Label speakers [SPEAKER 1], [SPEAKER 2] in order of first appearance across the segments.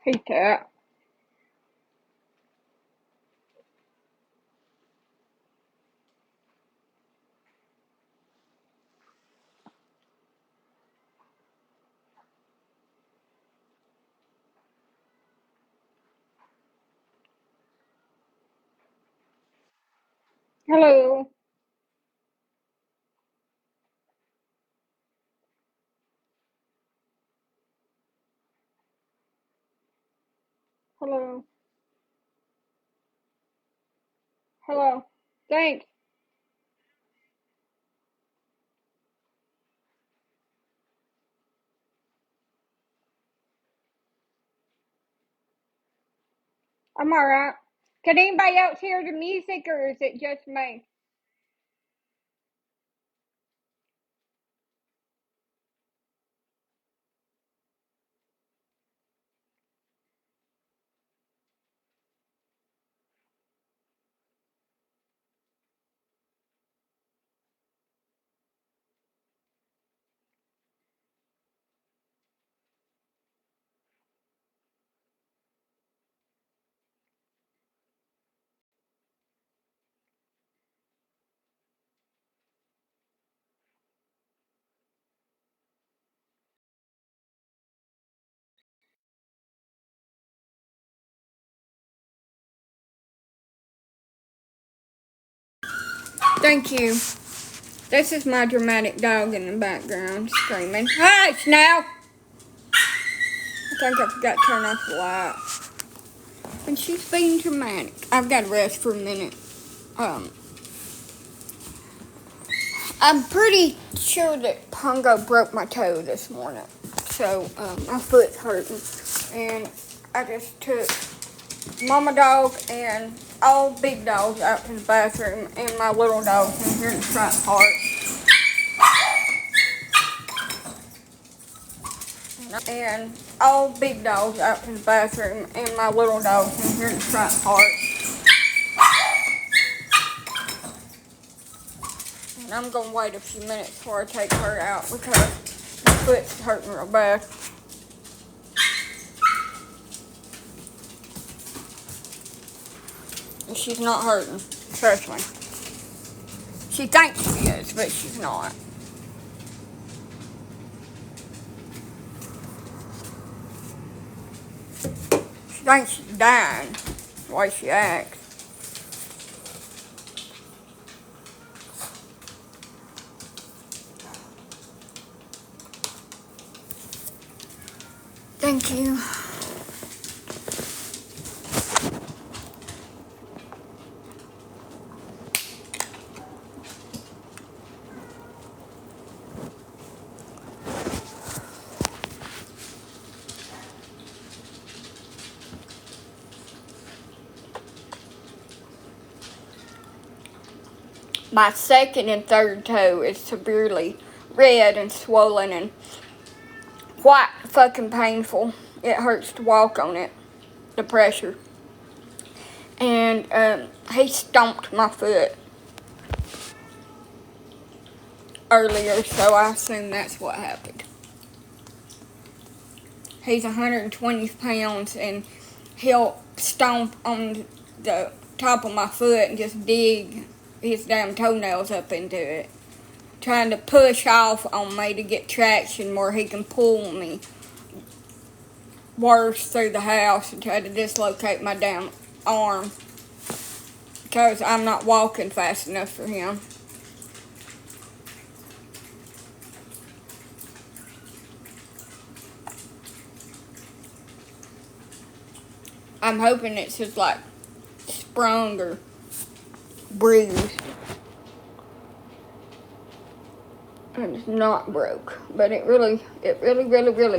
[SPEAKER 1] Hate that. Hello. Hello. Hello. Thanks. I'm alright. Can anybody else hear the music or is it just me? Thank you. This is my dramatic dog in the background screaming. Hush now! I think I forgot to turn off the light. And she's being dramatic. I've got to rest for a minute. I'm pretty sure that Pongo broke my toe this morning. So, my foot's hurting. And I just took Mama dog and all big dogs out to the bathroom and my little dog's in here in the front part. And all big dogs out to the bathroom and my little dog's in here in the front part. And I'm going to wait a few minutes before I take her out because my foot's hurting real bad. And she's not hurting, trust me. She thinks she is, but she's not. She thinks she's dying, the way she acts. Thank you. My second and third toe is severely red and swollen and quite fucking painful. It hurts to walk on it, the pressure. And he stomped my foot earlier, so I assume that's what happened. He's 120 pounds and he'll stomp on the top of my foot and just dig his damn toenails up into it, trying to push off on me to get traction where he can pull me worse through the house and try to dislocate my damn arm because I'm not walking fast enough for him. I'm hoping it's just like sprung or bruised. And it's not broke, but it really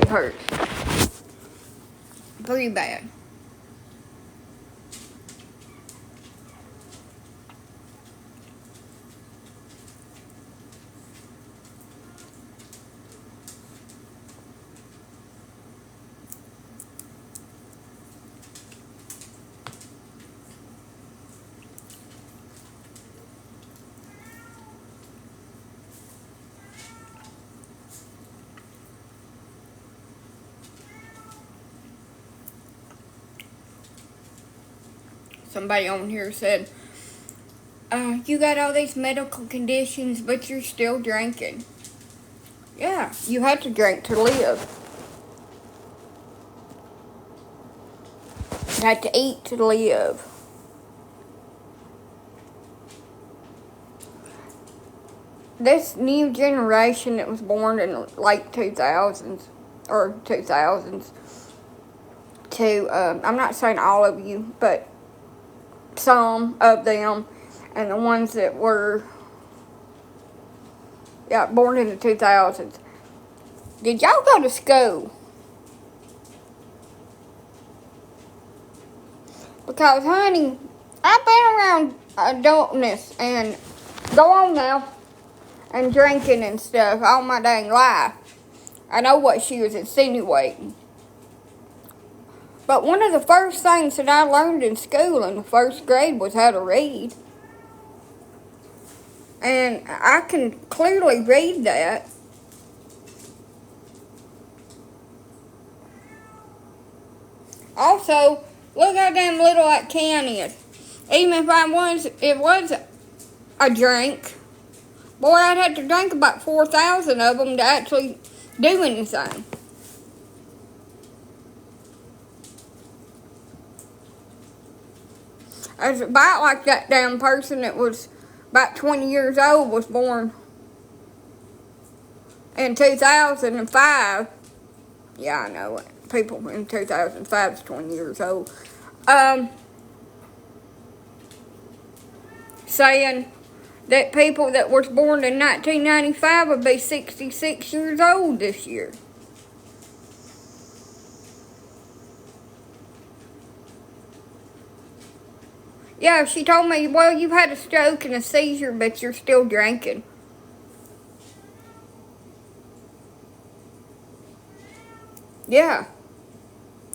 [SPEAKER 1] hurts. Pretty bad. somebody on here said, you got all these medical conditions, but you're still drinking. Yeah, you have to drink to live. You have to eat to live. This new generation that was born in the late 2000s, or 2000s, I'm not saying all of you, but some of them, and the ones that were, born in the 2000s. Did y'all go to school? Because, honey, I've been around adultness and go on now and drinking and stuff all my dang life. I know what she was insinuating. But one of the first things that I learned in school in the first grade was how to read. And I can clearly read that. Also, look how damn little that can is. Even if it was a drink, boy, I'd have to drink about 4,000 of them to actually do anything. It's about like that damn person that was about 20 years old was born in 2005. Yeah, I know it. People in 2005 is 20 years old. Saying that people that was born in 1995 would be 66 years old this year. Yeah, she told me, well, you've had a stroke and a seizure, but you're still drinking. Yeah.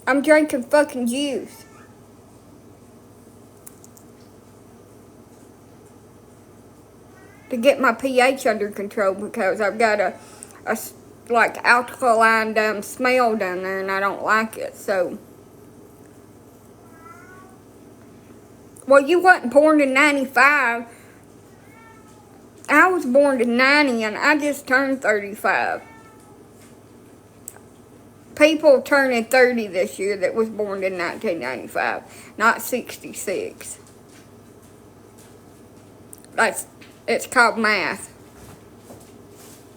[SPEAKER 1] I'm drinking fucking juice. To get my pH under control because I've got a like alkaline smell down there and I don't like it, so. Well, you wasn't born in 95. I was born in 90 and I just turned 35. People turning 30 this year that was born in 1995, not 66. It's called math.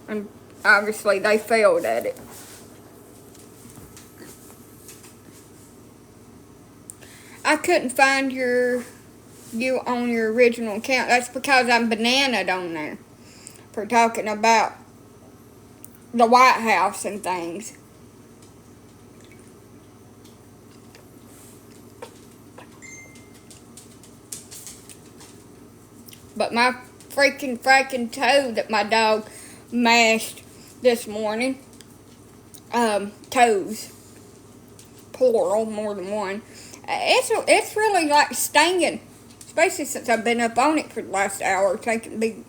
[SPEAKER 1] And obviously they failed at it. I couldn't find you on your original account. That's because I'm bananaed on there for talking about the White House and things. But my fracking toe that my dog mashed this morning, toes, plural, more than one, it's really like stinging. Especially since I've been up on it for the last hour taking big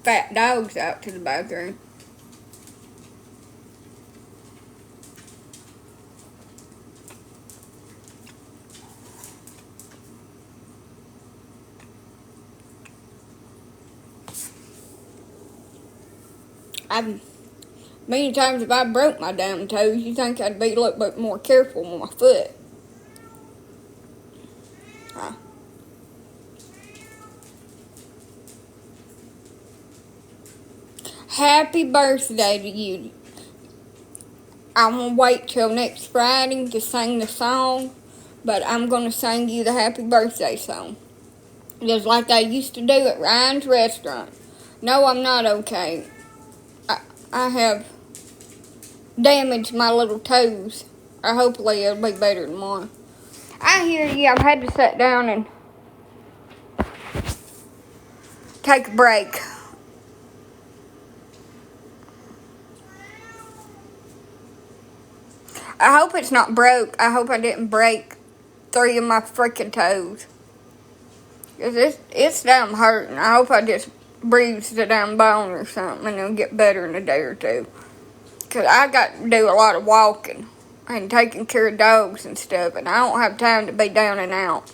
[SPEAKER 1] fat dogs out to the bathroom. Many times if I broke my damn toes, you think I'd be a little bit more careful with my foot. Happy birthday to you. I'm going to wait till next Friday to sing the song, but I'm going to sing you the happy birthday song. Just like I used to do at Ryan's restaurant. No, I'm not okay. I have damaged my little toes. Hopefully it'll be better tomorrow. I hear you. I've had to sit down and take a break. I hope it's not broke. I hope I didn't break 3 of my freaking toes. Cause it's damn hurting. I hope I just bruised the damn bone or something and it'll get better in a day or two. Cause I got to do a lot of walking and taking care of dogs and stuff, and I don't have time to be down and out.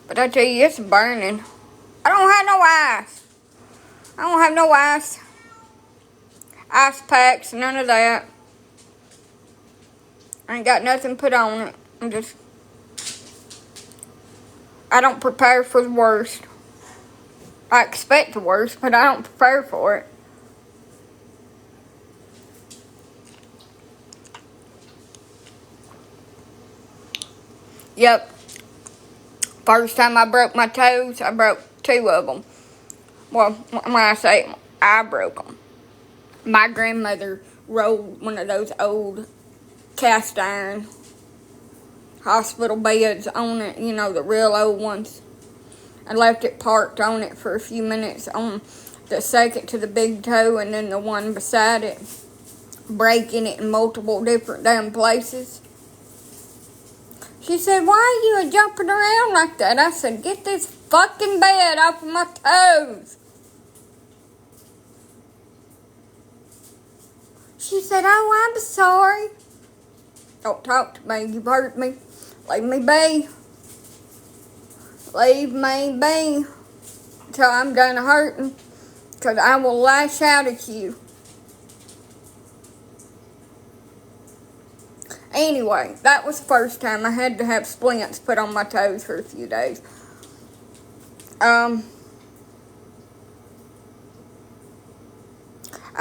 [SPEAKER 1] But I tell you, it's burning. I don't have no ice. I don't have no ice. Ice packs, none of that. I ain't got nothing put on it. I don't prepare for the worst. I expect the worst, but I don't prepare for it. Yep. First time I broke my toes, I broke 2 of them. Well, when I say I broke them, my grandmother rolled one of those old cast iron hospital beds on it, you know, the real old ones. I left it parked on it for a few minutes on the second to the big toe and then the one beside it, breaking it in multiple different damn places. She said, "Why are you jumping around like that?" I said, "Get this fucking bed off of my toes." She said, "Oh, I'm sorry." Don't talk to me. You've hurt me. Leave me be. Leave me be till I'm done hurting, because I will lash out at you. Anyway, that was the first time I had to have splints put on my toes for a few days. I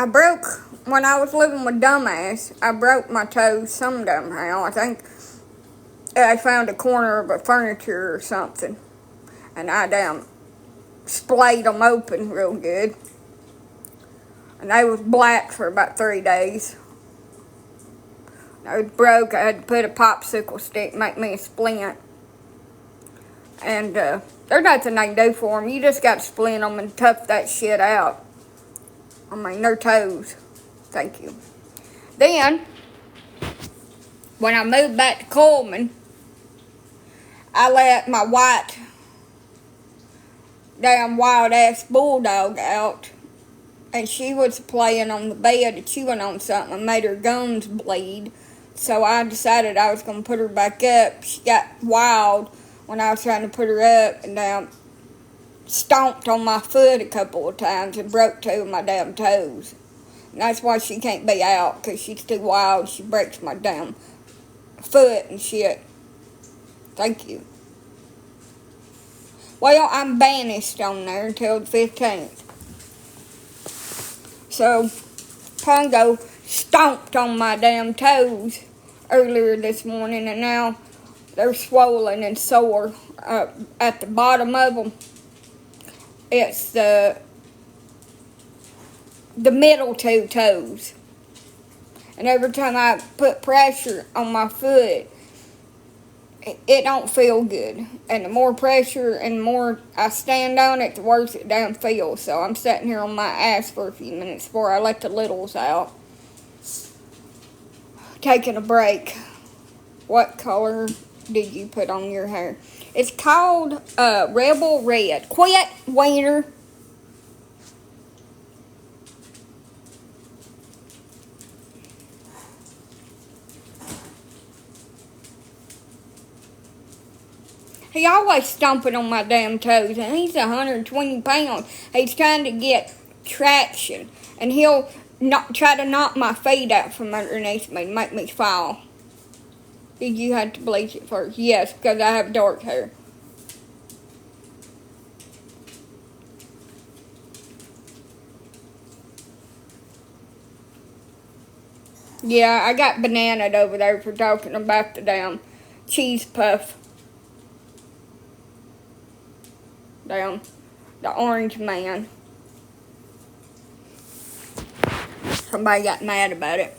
[SPEAKER 1] broke, when I was living with Dumbass, I broke my toes somehow. I think I found a corner of a furniture or something, and I splayed them open real good. And they was black for about 3 days. I was broke. I had to put a popsicle stick, make me a splint. And there's nothing they can do for them. You just got to splint them and tough that shit out. I mean, they're toes. Thank you. Then, when I moved back to Coleman, I let my white, damn wild-ass bulldog out. And she was playing on the bed, chewing on something, and made her gums bleed. So I decided I was going to put her back up. She got wild when I was trying to put her up, and stomped on my foot a couple of times and broke 2 of my damn toes. And that's why she can't be out, because she's too wild. She breaks my damn foot and shit. Thank you. Well, I'm banished on there until the 15th. So, Pongo stomped on my damn toes earlier this morning, and now they're swollen and sore at the bottom of them. It's the middle 2 toes. And every time I put pressure on my foot, it don't feel good. And the more pressure and the more I stand on it, the worse it damn feels. So I'm sitting here on my ass for a few minutes before I let the littles out. Taking a break. What color did you put on your hair? It's called Rebel Red. Quit, wiener. He always stomping on my damn toes, and he's 120 pounds. He's trying to get traction, and he'll try to knock my feet out from underneath me to make me fall. Did you have to bleach it first? Yes, because I have dark hair. Yeah, I got bananaed over there for talking about the damn cheese puff. Damn, the orange man. Somebody got mad about it.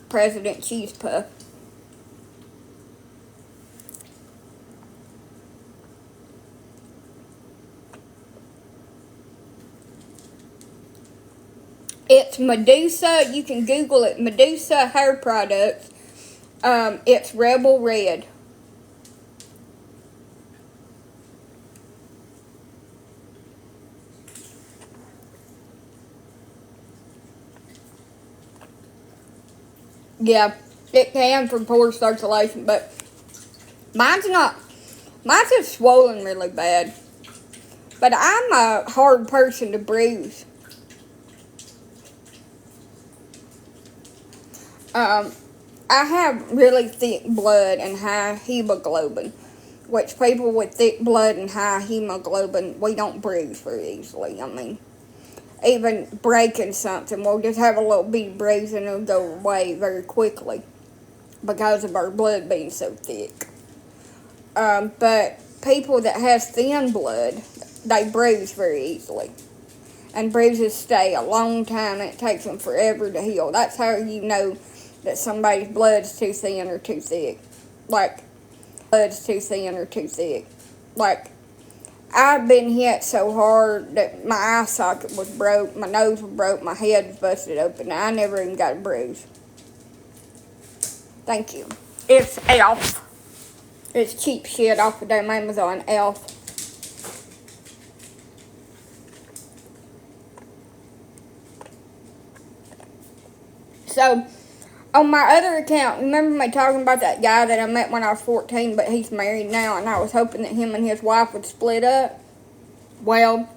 [SPEAKER 1] President Cheese Puff. It's Medusa. You can Google it. Medusa hair products. It's Rebel Red. Yeah, It can for poor circulation, but mine's not. Mine's just swollen really bad. But I'm a hard person to bruise. I have really thick blood and high hemoglobin, which people with thick blood and high hemoglobin, we don't bruise very easily. I mean, even breaking something, we'll just have a little bitty bruise and it'll go away very quickly because of our blood being so thick. But people that has thin blood, they bruise very easily. And bruises stay a long time and it takes them forever to heal. That's how you know that somebody's blood's too thin or too thick. Like, blood's too thin or too thick. Like, I've been hit so hard that my eye socket was broke, my nose was broke, my head was busted open. I never even got a bruise. Thank you. It's Elf. It's cheap shit off of damn Amazon, Elf. So, on my other account, remember me talking about that guy that I met when I was 14, but he's married now, and I was hoping that him and his wife would split up? Well,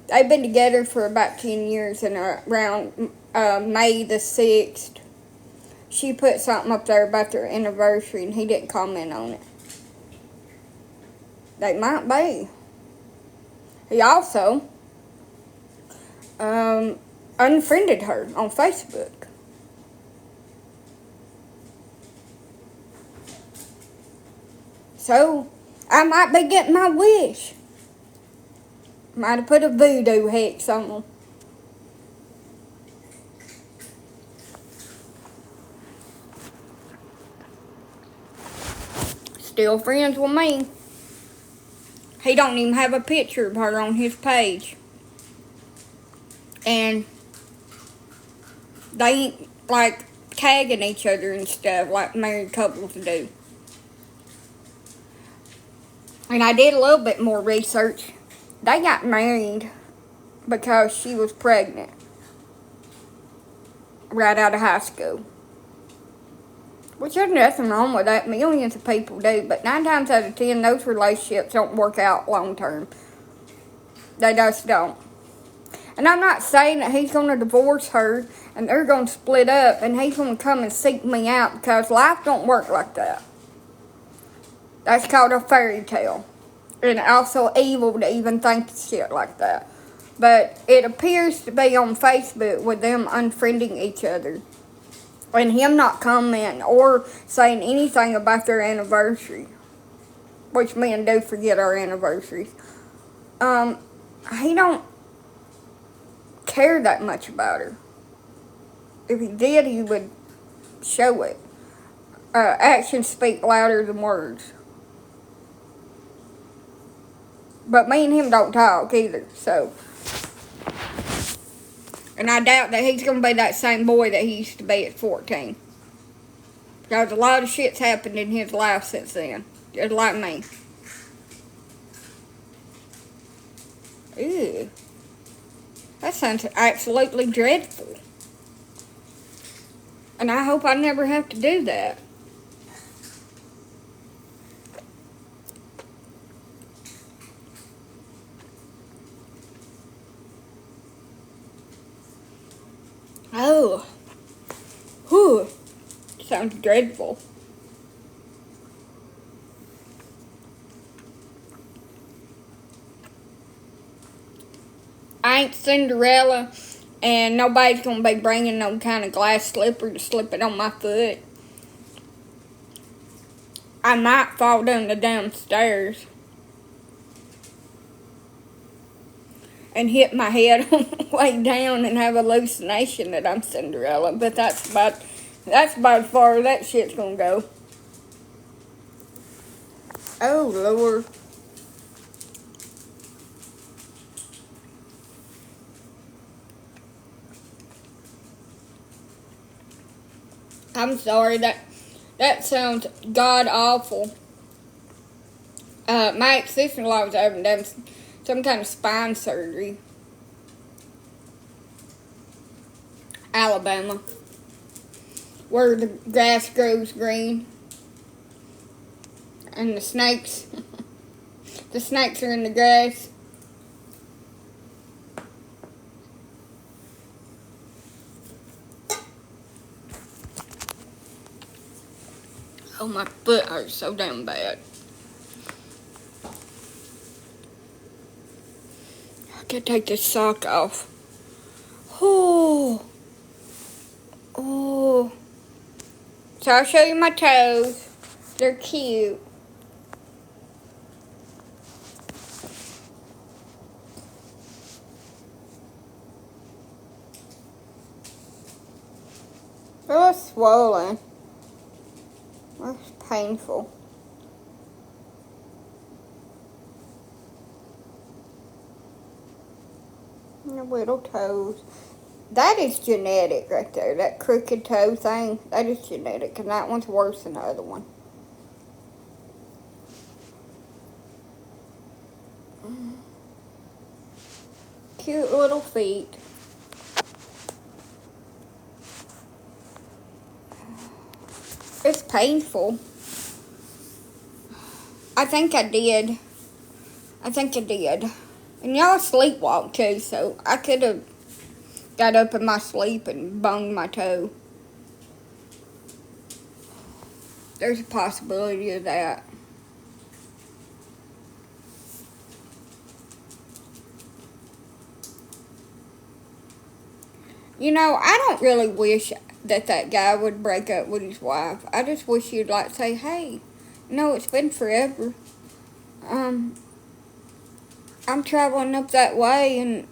[SPEAKER 1] they've been together for about 10 years, and around May the 6th, she put something up there about their anniversary, and he didn't comment on it. They might be. He also unfriended her on Facebook. So, I might be getting my wish. Might have put a voodoo hex on them. Still friends with me. He don't even have a picture of her on his page. And they ain't, like, tagging each other and stuff like married couples do. And I did a little bit more research. They got married because she was pregnant right out of high school. Which there's nothing wrong with that. Millions of people do. But 9 times out of 10, those relationships don't work out long term. They just don't. And I'm not saying that he's going to divorce her and they're going to split up and he's going to come and seek me out, because life don't work like that. That's called a fairy tale. And also evil to even think shit like that. But it appears to be on Facebook with them unfriending each other. And him not commenting or saying anything about their anniversary. Which men do forget our anniversaries. He don't care that much about her. If he did, he would show it. Actions speak louder than words. But me and him don't talk either, so. And I doubt that he's going to be that same boy that he used to be at 14. Because a lot of shit's happened in his life since then. Just like me. Ew. That sounds absolutely dreadful. And I hope I never have to do that. Oh. Whew. Sounds dreadful. I ain't Cinderella, and nobody's gonna be bringing no kind of glass slipper to slip it on my foot. I might fall down the damn stairs and hit my head on the way down and have a hallucination that I'm Cinderella, but that's about as far as that shit's gonna go. Oh, Lord. I'm sorry, that sounds god-awful. My ex-sister-in-law was having done some kind of spine surgery. Alabama. where the grass grows green. And the snakes. The snakes are in the grass. Oh, my foot hurts so damn bad. I gotta take this sock off. Oh. Oh. So I'll show you my toes. They're cute. They're all swollen. That's painful. And the little toes. That is genetic right there. That crooked toe thing. That is genetic. And that one's worse than the other one. Cute little feet. It's painful. I think I did. And y'all sleepwalk too, so I could have got up in my sleep and bunged my toe. There's a possibility of that. You know, I don't really wish that guy would break up with his wife. I just wish he'd like say, hey, no, it's been forever. I'm traveling up that way and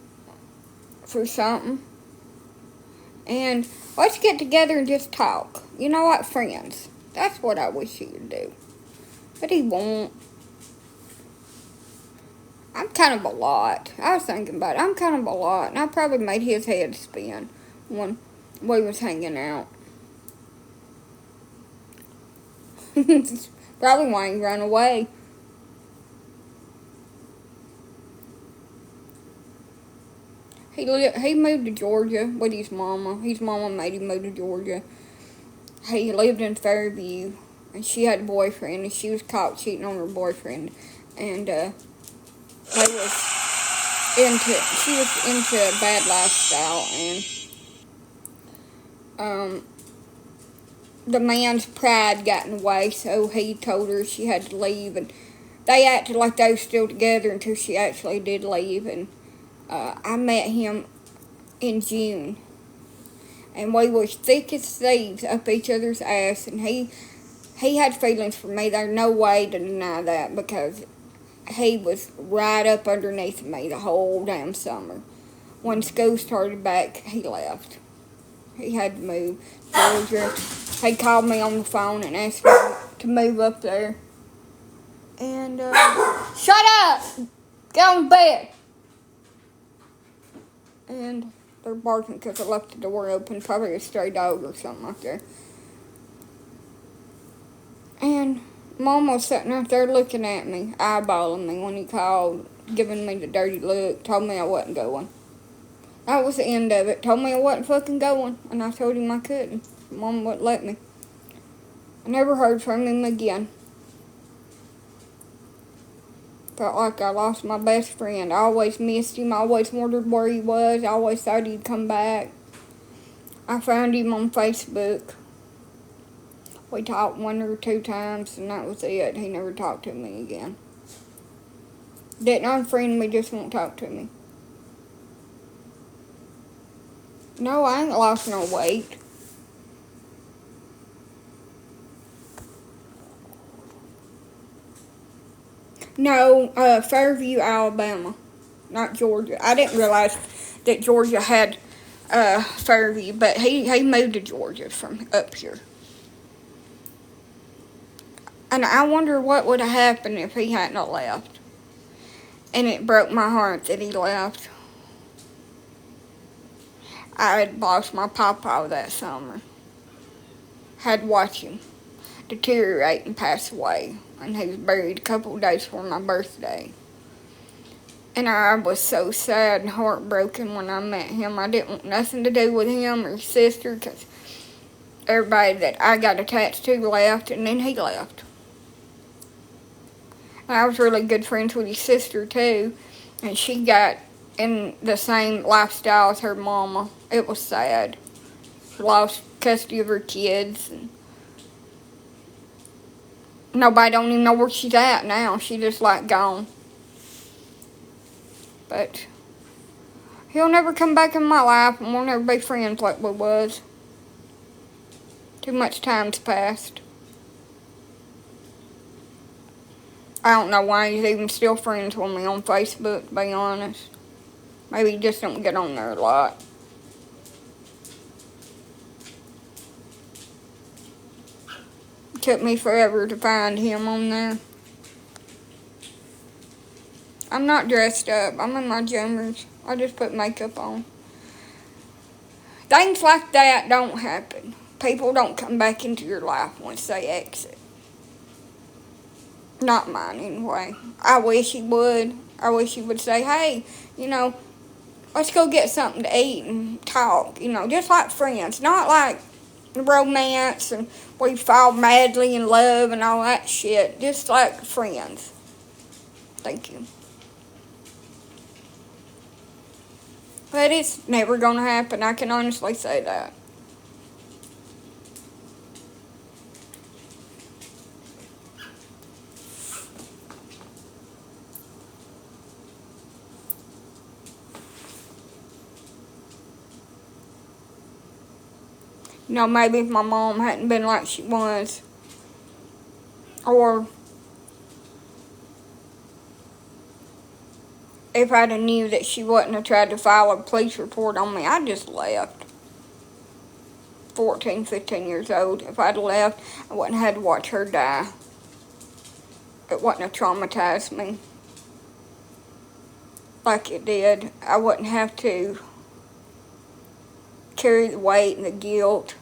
[SPEAKER 1] for something. And let's get together and just talk. You know what, friends? That's what I wish he would do. But he won't. I'm kind of a lot. I was thinking about it. I'm kind of a lot. And I probably made his head spin when we was hanging out. Probably why he ran away. He moved to Georgia with his mama. His mama made him move to Georgia. He lived in Fairview, and she had a boyfriend, and she was caught cheating on her boyfriend, and she was into a bad lifestyle, and the man's pride got in the way, so he told her she had to leave, and they acted like they were still together until she actually did leave, and I met him in June, and we was thick as thieves up each other's ass, and he had feelings for me. There's no way to deny that, because he was right up underneath me the whole damn summer. When school started back, he left. He had to move to Georgia. He called me on the phone and asked me to move up there. And, shut up! Get on bed! And they're barking because I left the door open. Probably a stray dog or something like that. And Mom was sitting out there looking at me, eyeballing me when he called, giving me the dirty look, told me I wasn't going. That was the end of it. Told me I wasn't fucking going, and I told him I couldn't. Mom wouldn't let me. I never heard from him again. Felt like I lost my best friend. I always missed him. I always wondered where he was. I always thought he'd come back. I found him on Facebook. We talked 1 or 2 times, and that was it. He never talked to me again. Didn't unfriend me, just won't talk to me. No, I ain't lost no weight. No, Fairview, Alabama, not Georgia. I didn't realize that Georgia had Fairview, but he moved to Georgia from up here. And I wonder what would have happened if he hadn't left. And it broke my heart that he left. I had lost my papa that summer. Had to watch him deteriorate and pass away. And he was buried a couple of days before my birthday. And I was so sad and heartbroken when I met him. I didn't want nothing to do with him or his sister, because everybody that I got attached to left, and then he left. And I was really good friends with his sister too, and she got in the same lifestyle as her mama. It was sad. She lost custody of her kids, and nobody don't even know where she's at now. She just like gone. But he'll never come back in my life, and we'll never be friends like we was. Too much time's passed. I don't know why he's even still friends with me on Facebook, to be honest. Maybe he just don't get on there a lot. It took me forever to find him on there. I'm not dressed up. I'm in my jumpers. I just put makeup on. Things like that don't happen. People don't come back into your life once they exit. Not mine, anyway. I wish he would. I wish he would say, hey, let's go get something to eat and talk. Just like friends. Not like romance and we fall madly in love and all that shit. Just like friends. Thank you. But it's never gonna happen. I can honestly say that. Maybe if my mom hadn't been like she was, or if I'd have knew that she wouldn't have tried to file a police report on me, I just left. 14, 15 years old. If I'd left, I wouldn't have had to watch her die. It wouldn't have traumatized me like it did. I wouldn't have to carry the weight and the guilt.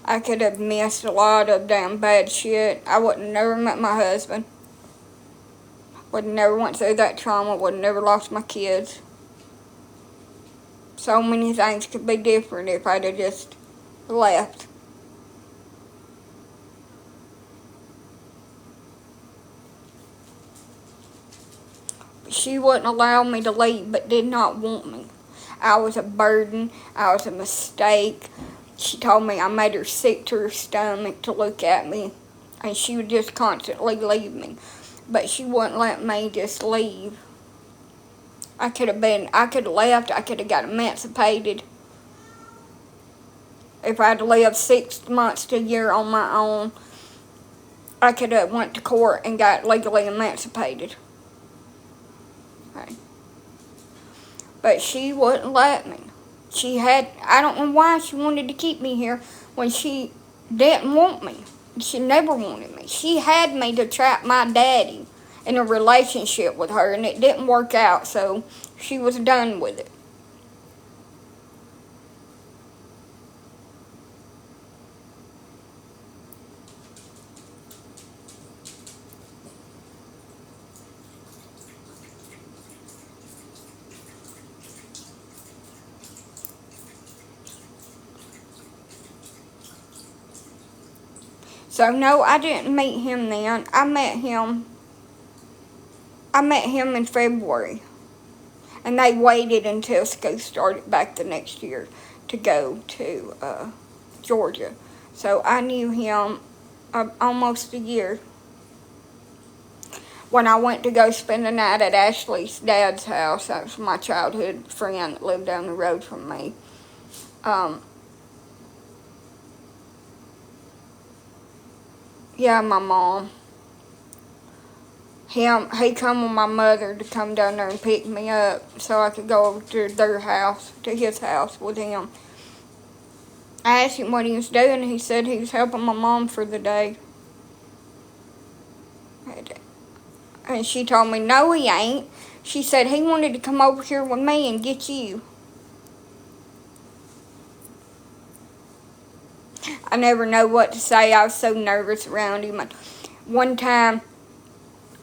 [SPEAKER 1] I could have missed a lot of damn bad shit. I wouldn't have never met my husband. Would have never went through that trauma. Would have never lost my kids. So many things could be different if I'd have just left. She wouldn't allow me to leave, but did not want me. I was a burden. I was a mistake. She told me I made her sick to her stomach to look at me, and she would just constantly leave me. But she wouldn't let me just leave. I could have left. I could have got emancipated. If I'd lived 6 months to a year on my own, I could have went to court and got legally emancipated. Okay. But she wouldn't let me. I don't know why she wanted to keep me here when she didn't want me. She never wanted me. She had me to trap my daddy in a relationship with her, and it didn't work out, so she was done with it. So no, I didn't meet him then. I met him in February. And they waited until school started back the next year to go to Georgia. So I knew him almost a year. When I went to go spend the night at Ashley's dad's house, that was my childhood friend that lived down the road from me. My mom. He come with my mother to come down there and pick me up so I could go over to his house with him. I asked him what he was doing. He said he was helping my mom for the day. And she told me, no, he ain't. She said he wanted to come over here with me and get you. I never know what to say. I was so nervous around him. One time,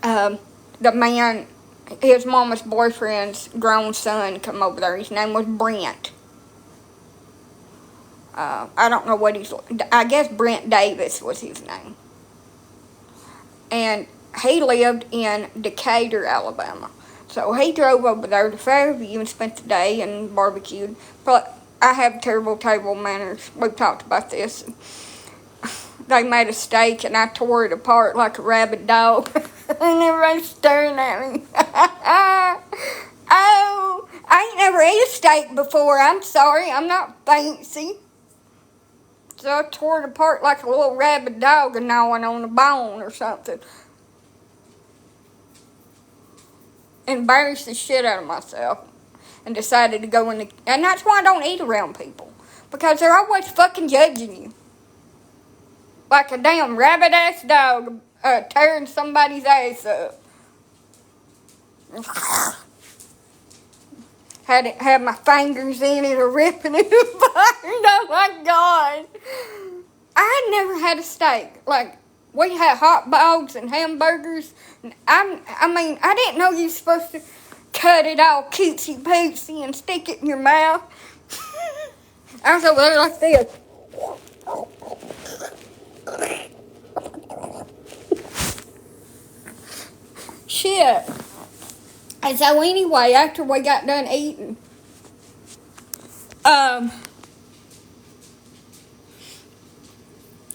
[SPEAKER 1] the man, his mama's boyfriend's grown son, come over there. His name was Brent. I don't know what I guess Brent Davis was his name. And he lived in Decatur, Alabama. So he drove over there to Fairview and spent the day and barbecued. But I have terrible table manners. We've talked about this. They made a steak and I tore it apart like a rabid dog. And everybody's staring at me. Oh, I ain't never ate a steak before. I'm sorry. I'm not fancy. So I tore it apart like a little rabid dog and gnawing on a bone or something. Embarrassed the shit out of myself. And decided to go in the... And that's why I don't eat around people. Because they're always fucking judging you. Like a damn rabid-ass dog tearing somebody's ass up. Had my fingers in it or ripping it apart. Oh my God. I had never had a steak. Like, we had hot dogs and hamburgers. And I didn't know you were supposed to cut it all cutesy-pootsy and stick it in your mouth. I was over there like this. Shit. And so anyway, after we got done eating,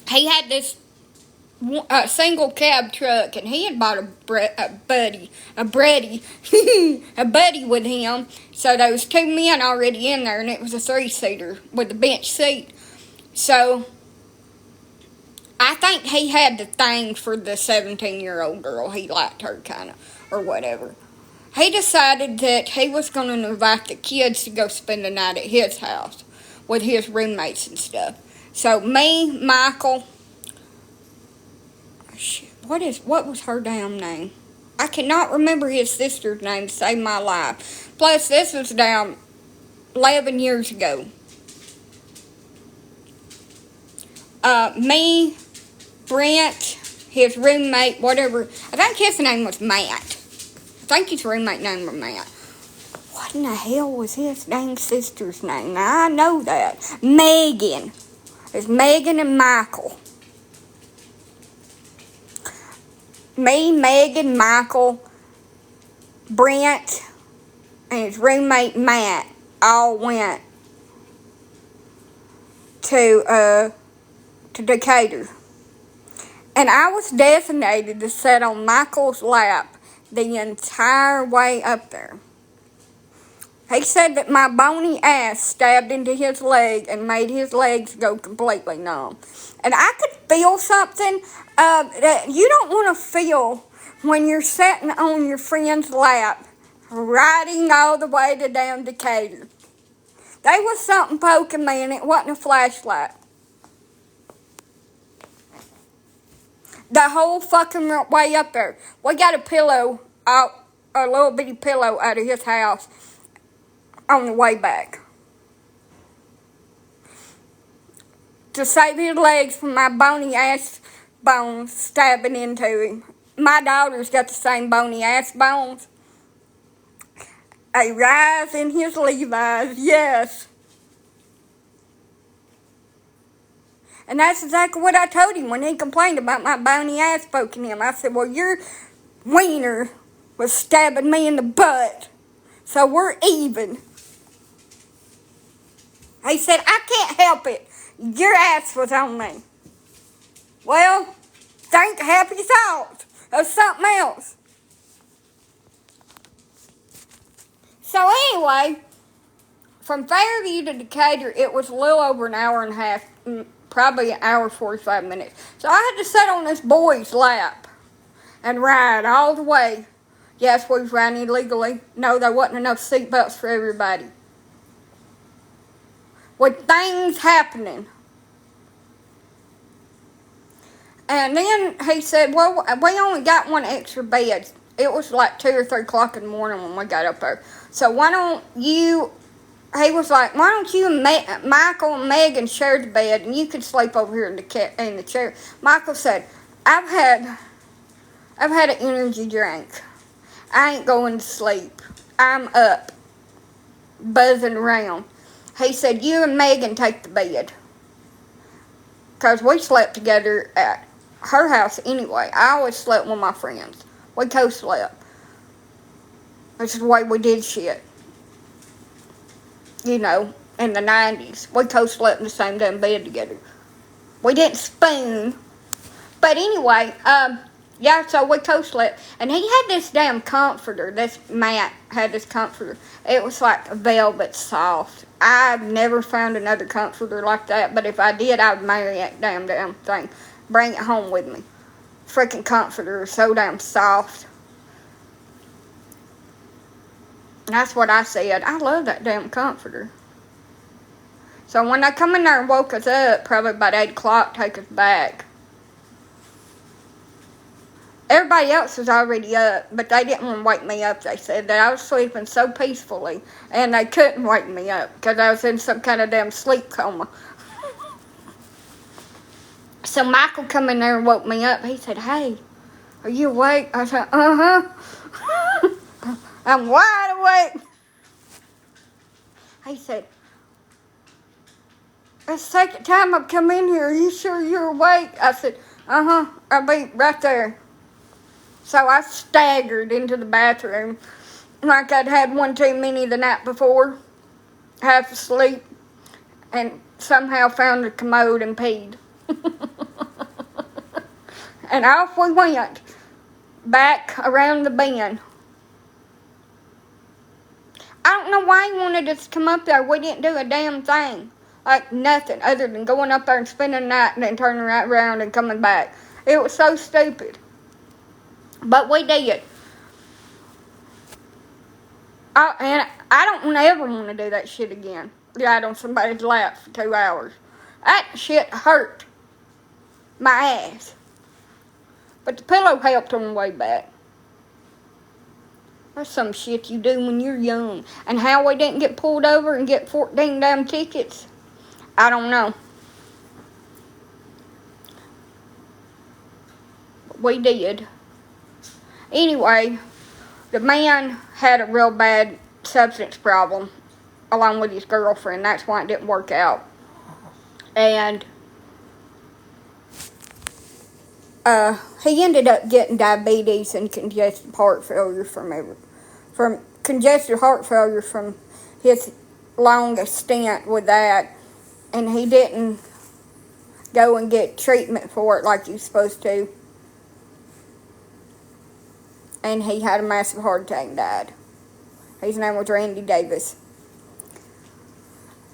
[SPEAKER 1] he had this single cab truck, and he had bought a buddy with him. So there was 2 men already in there, and it was a 3-seater with a bench seat. So I think he had the thing for the 17-year-old girl. He liked her kind of, or whatever. He decided that he was going to invite the kids to go spend the night at his house with his roommates and stuff. So me, Michael, what was her damn name? I cannot remember his sister's name to save my life. Plus, this was down 11 years ago. Me, Brent, his roommate, whatever. I think his name was Matt. I think his roommate name was Matt. What in the hell was his dang sister's name? Now, I know that. Megan. It's Megan and Michael. Me, Megan, Michael, Brent, and his roommate Matt all went to Decatur. And I was designated to sit on Michael's lap the entire way up there. He said that my bony ass stabbed into his leg and made his legs go completely numb. And I could feel something that you don't want to feel when you're sitting on your friend's lap, riding all the way to down Decatur. There was something poking me, and it wasn't a flashlight. The whole fucking way up there. We got a little bitty pillow out of his house on the way back. To save his legs from my bony ass bones stabbing into him. My daughter's got the same bony ass bones. A rise in his Levi's, yes. And that's exactly what I told him when he complained about my bony ass poking him. I said, well, your wiener was stabbing me in the butt, so we're even. He said, I can't help it. Your ass was on me. Well, think happy thoughts of something else. So anyway, from Fairview to Decatur, it was a little over an hour and a half, probably an hour 45 minutes. So I had to sit on this boy's lap and ride all the way. Yes, we was riding illegally. No, there wasn't enough seatbelts for everybody. With things happening. And then he said, well, we only got one extra bed. It was like 2 or 3 o'clock in the morning when we got up there. So why don't you, he was like, why don't you and Michael and Megan share the bed and you can sleep over here in the chair. Michael said, I've had an energy drink. I ain't going to sleep. I'm up, buzzing around. He said, you and Megan take the bed. because we slept together at her house anyway. I always slept with my friends. We co-slept. This is the way we did shit. You know, in the 90s. We co-slept in the same damn bed together. We didn't spoon. But anyway, yeah, so we co-slept. And he had this damn comforter. This Matt had this comforter. It was like velvet soft. I've never found another comforter like that. But if I did, I would marry that damn thing. Bring it home with me. Freaking comforter is so damn soft. And that's what I said. I love that damn comforter. So when they come in there and woke us up, probably about 8 o'clock, take us back. Everybody else was already up, but they didn't want to wake me up. They said that I was sleeping so peacefully, and they couldn't wake me up because I was in some kind of damn sleep coma. So Michael come in there and woke me up. He said, "Hey, are you awake?" I said, "Uh-huh." I'm wide awake. He said, "It's the second time I've come in here. Are you sure you're awake?" I said, "Uh-huh. I'll be right there." So I staggered into the bathroom like I'd had one too many the night before, half asleep, and somehow found the commode and peed. And off we went, back around the bend. I don't know why he wanted us to come up there. We didn't do a damn thing. Like nothing other than going up there and spending the night and then turning right around and coming back. It was so stupid. But we did. And I don't ever want to do that shit again. Lie on somebody's lap for 2 hours. That shit hurt my ass. But the pillow helped on the way back. That's some shit you do when you're young. And how we didn't get pulled over and get 14 damn tickets, I don't know. We did. Anyway, the man had a real bad substance problem along with his girlfriend. That's why it didn't work out. And he ended up getting diabetes and congestive heart failure from congestive heart failure from his longest stint with that. And he didn't go and get treatment for it like he was supposed to. And he had a massive heart attack and died. His name was Randy Davis.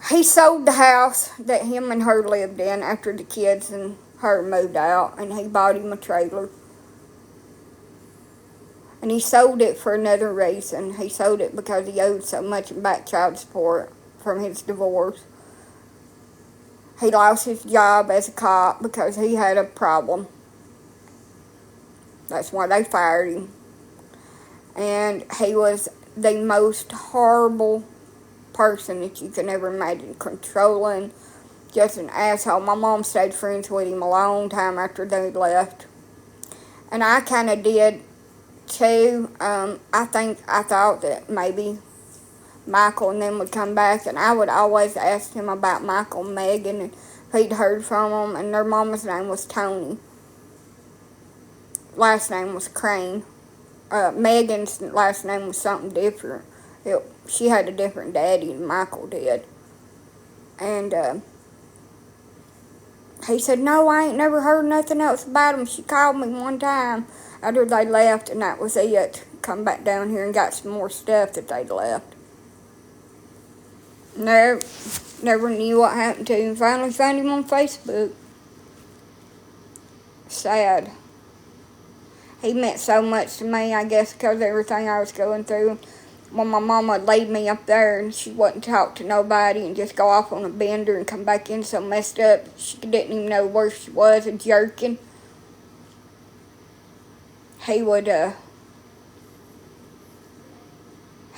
[SPEAKER 1] He sold the house that him and her lived in after the kids and her moved out, and he bought him a trailer. And he sold it for another reason. He sold it because he owed so much in back child support from his divorce. He lost his job as a cop because he had a problem. That's why they fired him. And he was the most horrible person that you can ever imagine. Controlling, just an asshole. My mom stayed friends with him a long time after they left. And I kind of did too. I thought that maybe Michael and them would come back. And I would always ask him about Michael and Megan. And if he'd heard from them. And their mama's name was Tony. Last name was Crane. Megan's last name was something different. She had a different daddy than Michael did. And he said, "No, I ain't never heard nothing else about him. She called me one time after they left, and that was it. Come back down here and got some more stuff that they'd left." No, never knew what happened to him. Finally found him on Facebook. Sad. He meant so much to me, I guess, because of everything I was going through. When my mama would leave me up there and she wouldn't talk to nobody and just go off on a bender and come back in so messed up, she didn't even know where she was, and jerking. He would,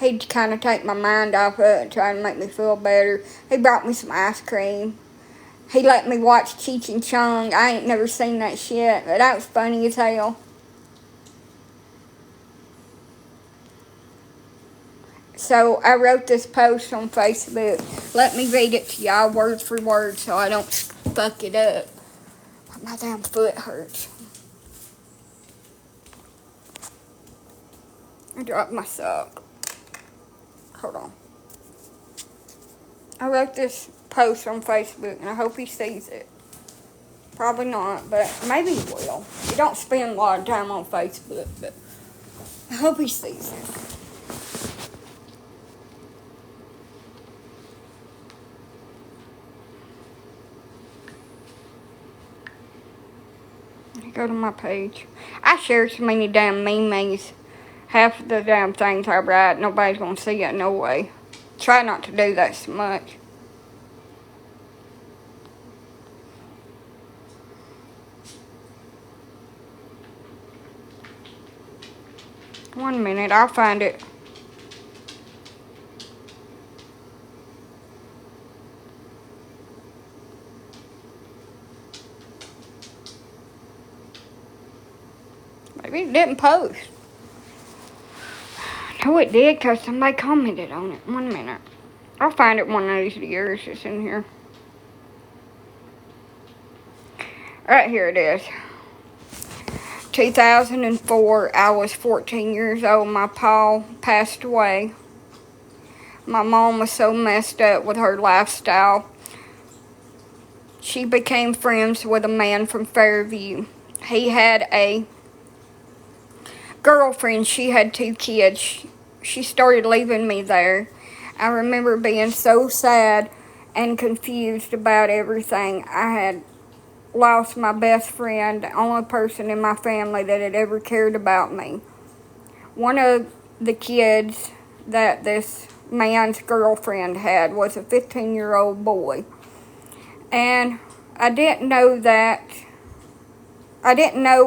[SPEAKER 1] he'd kind of take my mind off of it and try to make me feel better. He brought me some ice cream. He let me watch Cheech and Chong. I ain't never seen that shit, but that was funny as hell. So I wrote this post on Facebook. Let me read it to y'all word for word so I don't fuck it up. My damn foot hurts. I dropped my sock. Hold on. I wrote this post on Facebook and I hope he sees it. Probably not, but maybe he will. He don't spend a lot of time on Facebook, but I hope he sees it. Go to my page. I share so many damn memes. Half of the damn things I write, nobody's gonna see it, no way. Try not to do that so much. One minute, I'll find it. Maybe it didn't post. No, it did because somebody commented on it. 1 minute. I'll find it one of these years. It's in here. Right here it is. 2004, I was 14 years old. My pa passed away. My mom was so messed up with her lifestyle. She became friends with a man from Fairview. He had a girlfriend. She had 2 kids. She started leaving me there. I remember being so sad and confused about everything. I had lost my best friend, the only person in my family that had ever cared about me. One of the kids that this man's girlfriend had was a 15-year-old boy. And I didn't know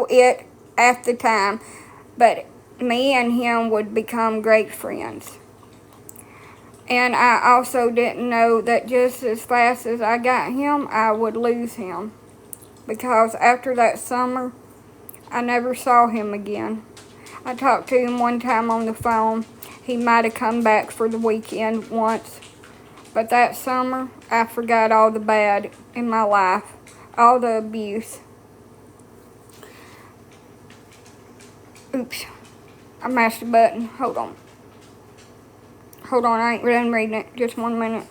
[SPEAKER 1] it at the time, but me and him would become great friends. And I also didn't know that just as fast as I got him, I would lose him. Because after that summer, I never saw him again. I talked to him one time on the phone. He might have come back for the weekend once. But that summer, I forgot all the bad in my life. All the abuse. Oops. I mashed the button. Hold on. I ain't done reading it. Just 1 minute.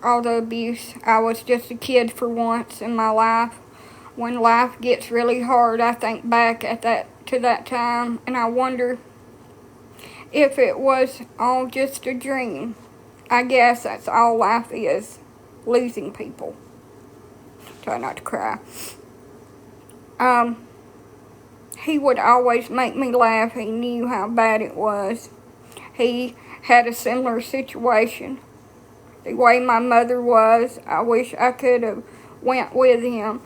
[SPEAKER 1] All the abuse. I was just a kid for once in my life. When life gets really hard, I think back to that time, and I wonder if it was all just a dream. I guess that's all life is, losing people. Try not to cry. He would always make me laugh. He knew how bad it was. He had a similar situation. The way my mother was, I wish I could have went with him.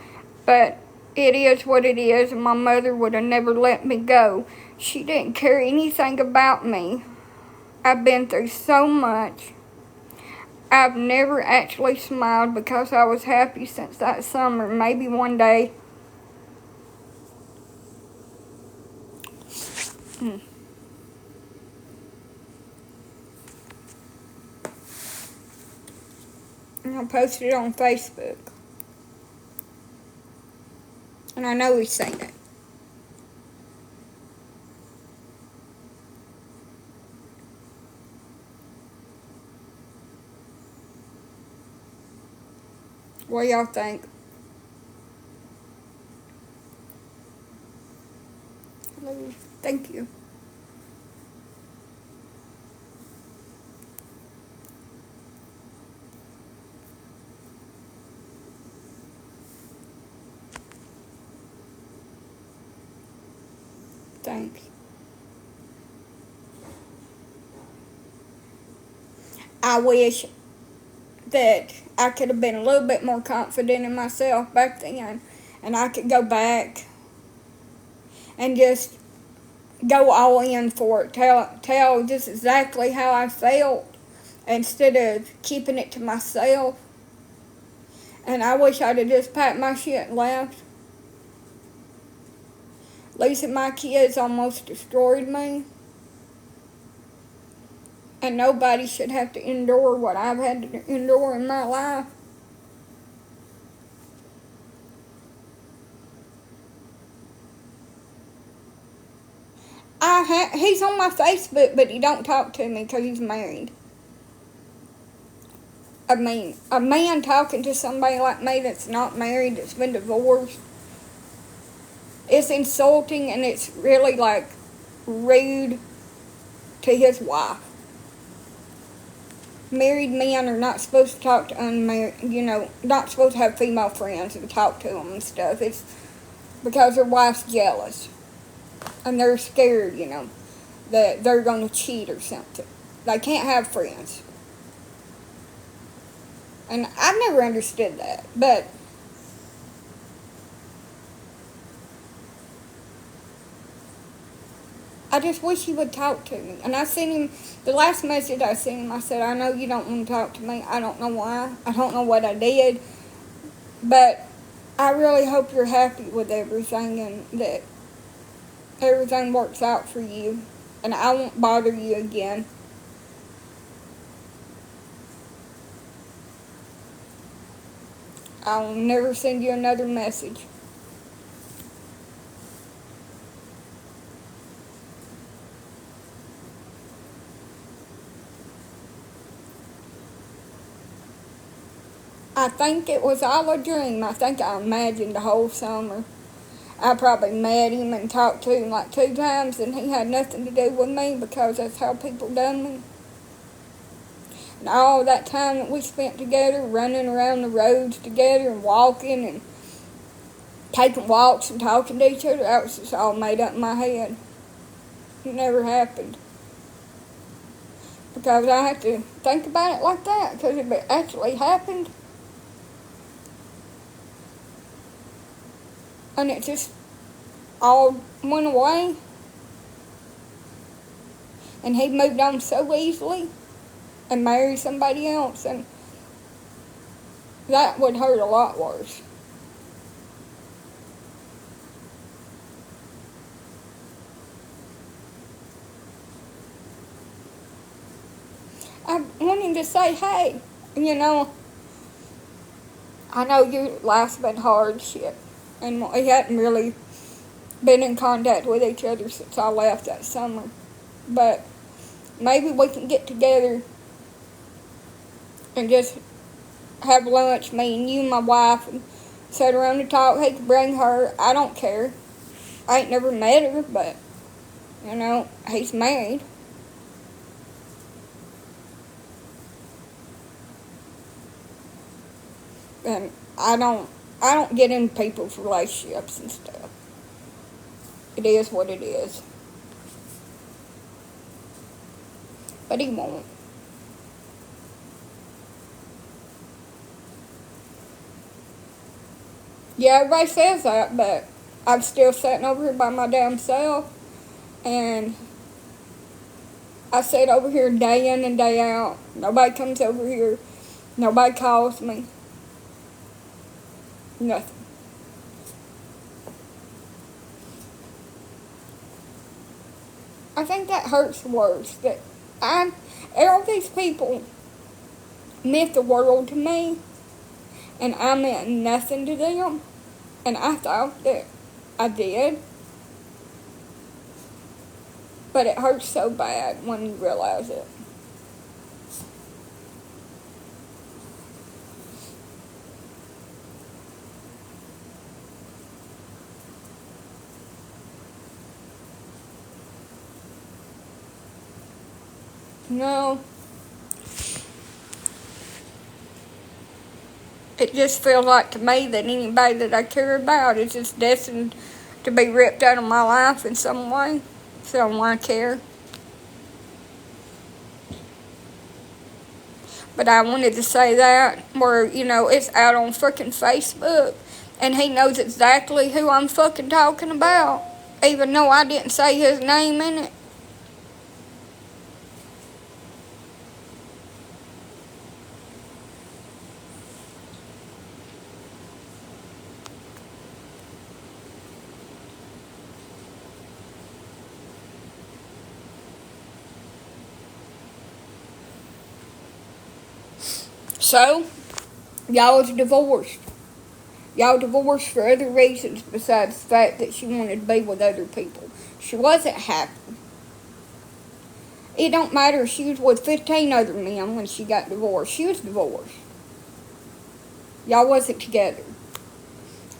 [SPEAKER 1] But it is what it is, and my mother would have never let me go. She didn't care anything about me. I've been through so much. I've never actually smiled because I was happy since that summer. Maybe one day. I posted it on Facebook. And I know he's seen it. What do y'all think? Hello. Thank you. Thanks. I wish that I could have been a little bit more confident in myself back then, and I could go back and just go all in for it. Tell just exactly how I felt instead of keeping it to myself. And I wish I'd have just packed my shit and left. Losing my kids almost destroyed me. And nobody should have to endure what I've had to endure in my life. He's on my Facebook, but he don't talk to me because he's married. I mean, a man talking to somebody like me that's not married, that's been divorced, it's insulting and it's really like rude to his wife. Married men are not supposed to talk to unmarried, not supposed to have female friends and talk to them and stuff. It's because their wife's jealous and they're scared, that they're going to cheat or something. They can't have friends. And I've never understood that, but I just wish he would talk to me. And I sent him, the last message I sent him, I said, I know you don't want to talk to me. I don't know why. I don't know what I did. But I really hope you're happy with everything and that everything works out for you. And I won't bother you again. I'll never send you another message. I think it was all a dream. I think I imagined the whole summer. I probably met him and talked to him like 2 times, and he had nothing to do with me because that's how people done me. And all that time that we spent together, running around the roads together and walking and taking walks and talking to each other, that was just all made up in my head. It never happened. Because I have to think about it like that, because if it actually happened, and it just all went away, and he moved on so easily and married somebody else, and that would hurt a lot worse. I wanted to say, hey, I know your life's been hardship, and we hadn't really been in contact with each other since I left that summer. But maybe we can get together and just have lunch, me and you and my wife, and sit around and talk. He could bring her. I don't care. I ain't never met her, but, he's married. And I don't get in people's relationships and stuff. It is what it is. But he won't. Yeah, everybody says that, but I'm still sitting over here by my damn self, and I sit over here day in and day out. Nobody comes over here. Nobody calls me. Nothing. I think that hurts worse. That all these people meant the world to me, and I meant nothing to them, and I thought that I did. But it hurts so bad when you realize it. No. It just feels like to me that anybody that I care about is just destined to be ripped out of my life in some way. So why care? But I wanted to say that where, it's out on freaking Facebook. And he knows exactly who I'm fucking talking about. Even though I didn't say his name in it. So, y'all is divorced. Y'all divorced for other reasons besides the fact that she wanted to be with other people. She wasn't happy. It don't matter if she was with 15 other men when she got divorced. She was divorced. Y'all wasn't together.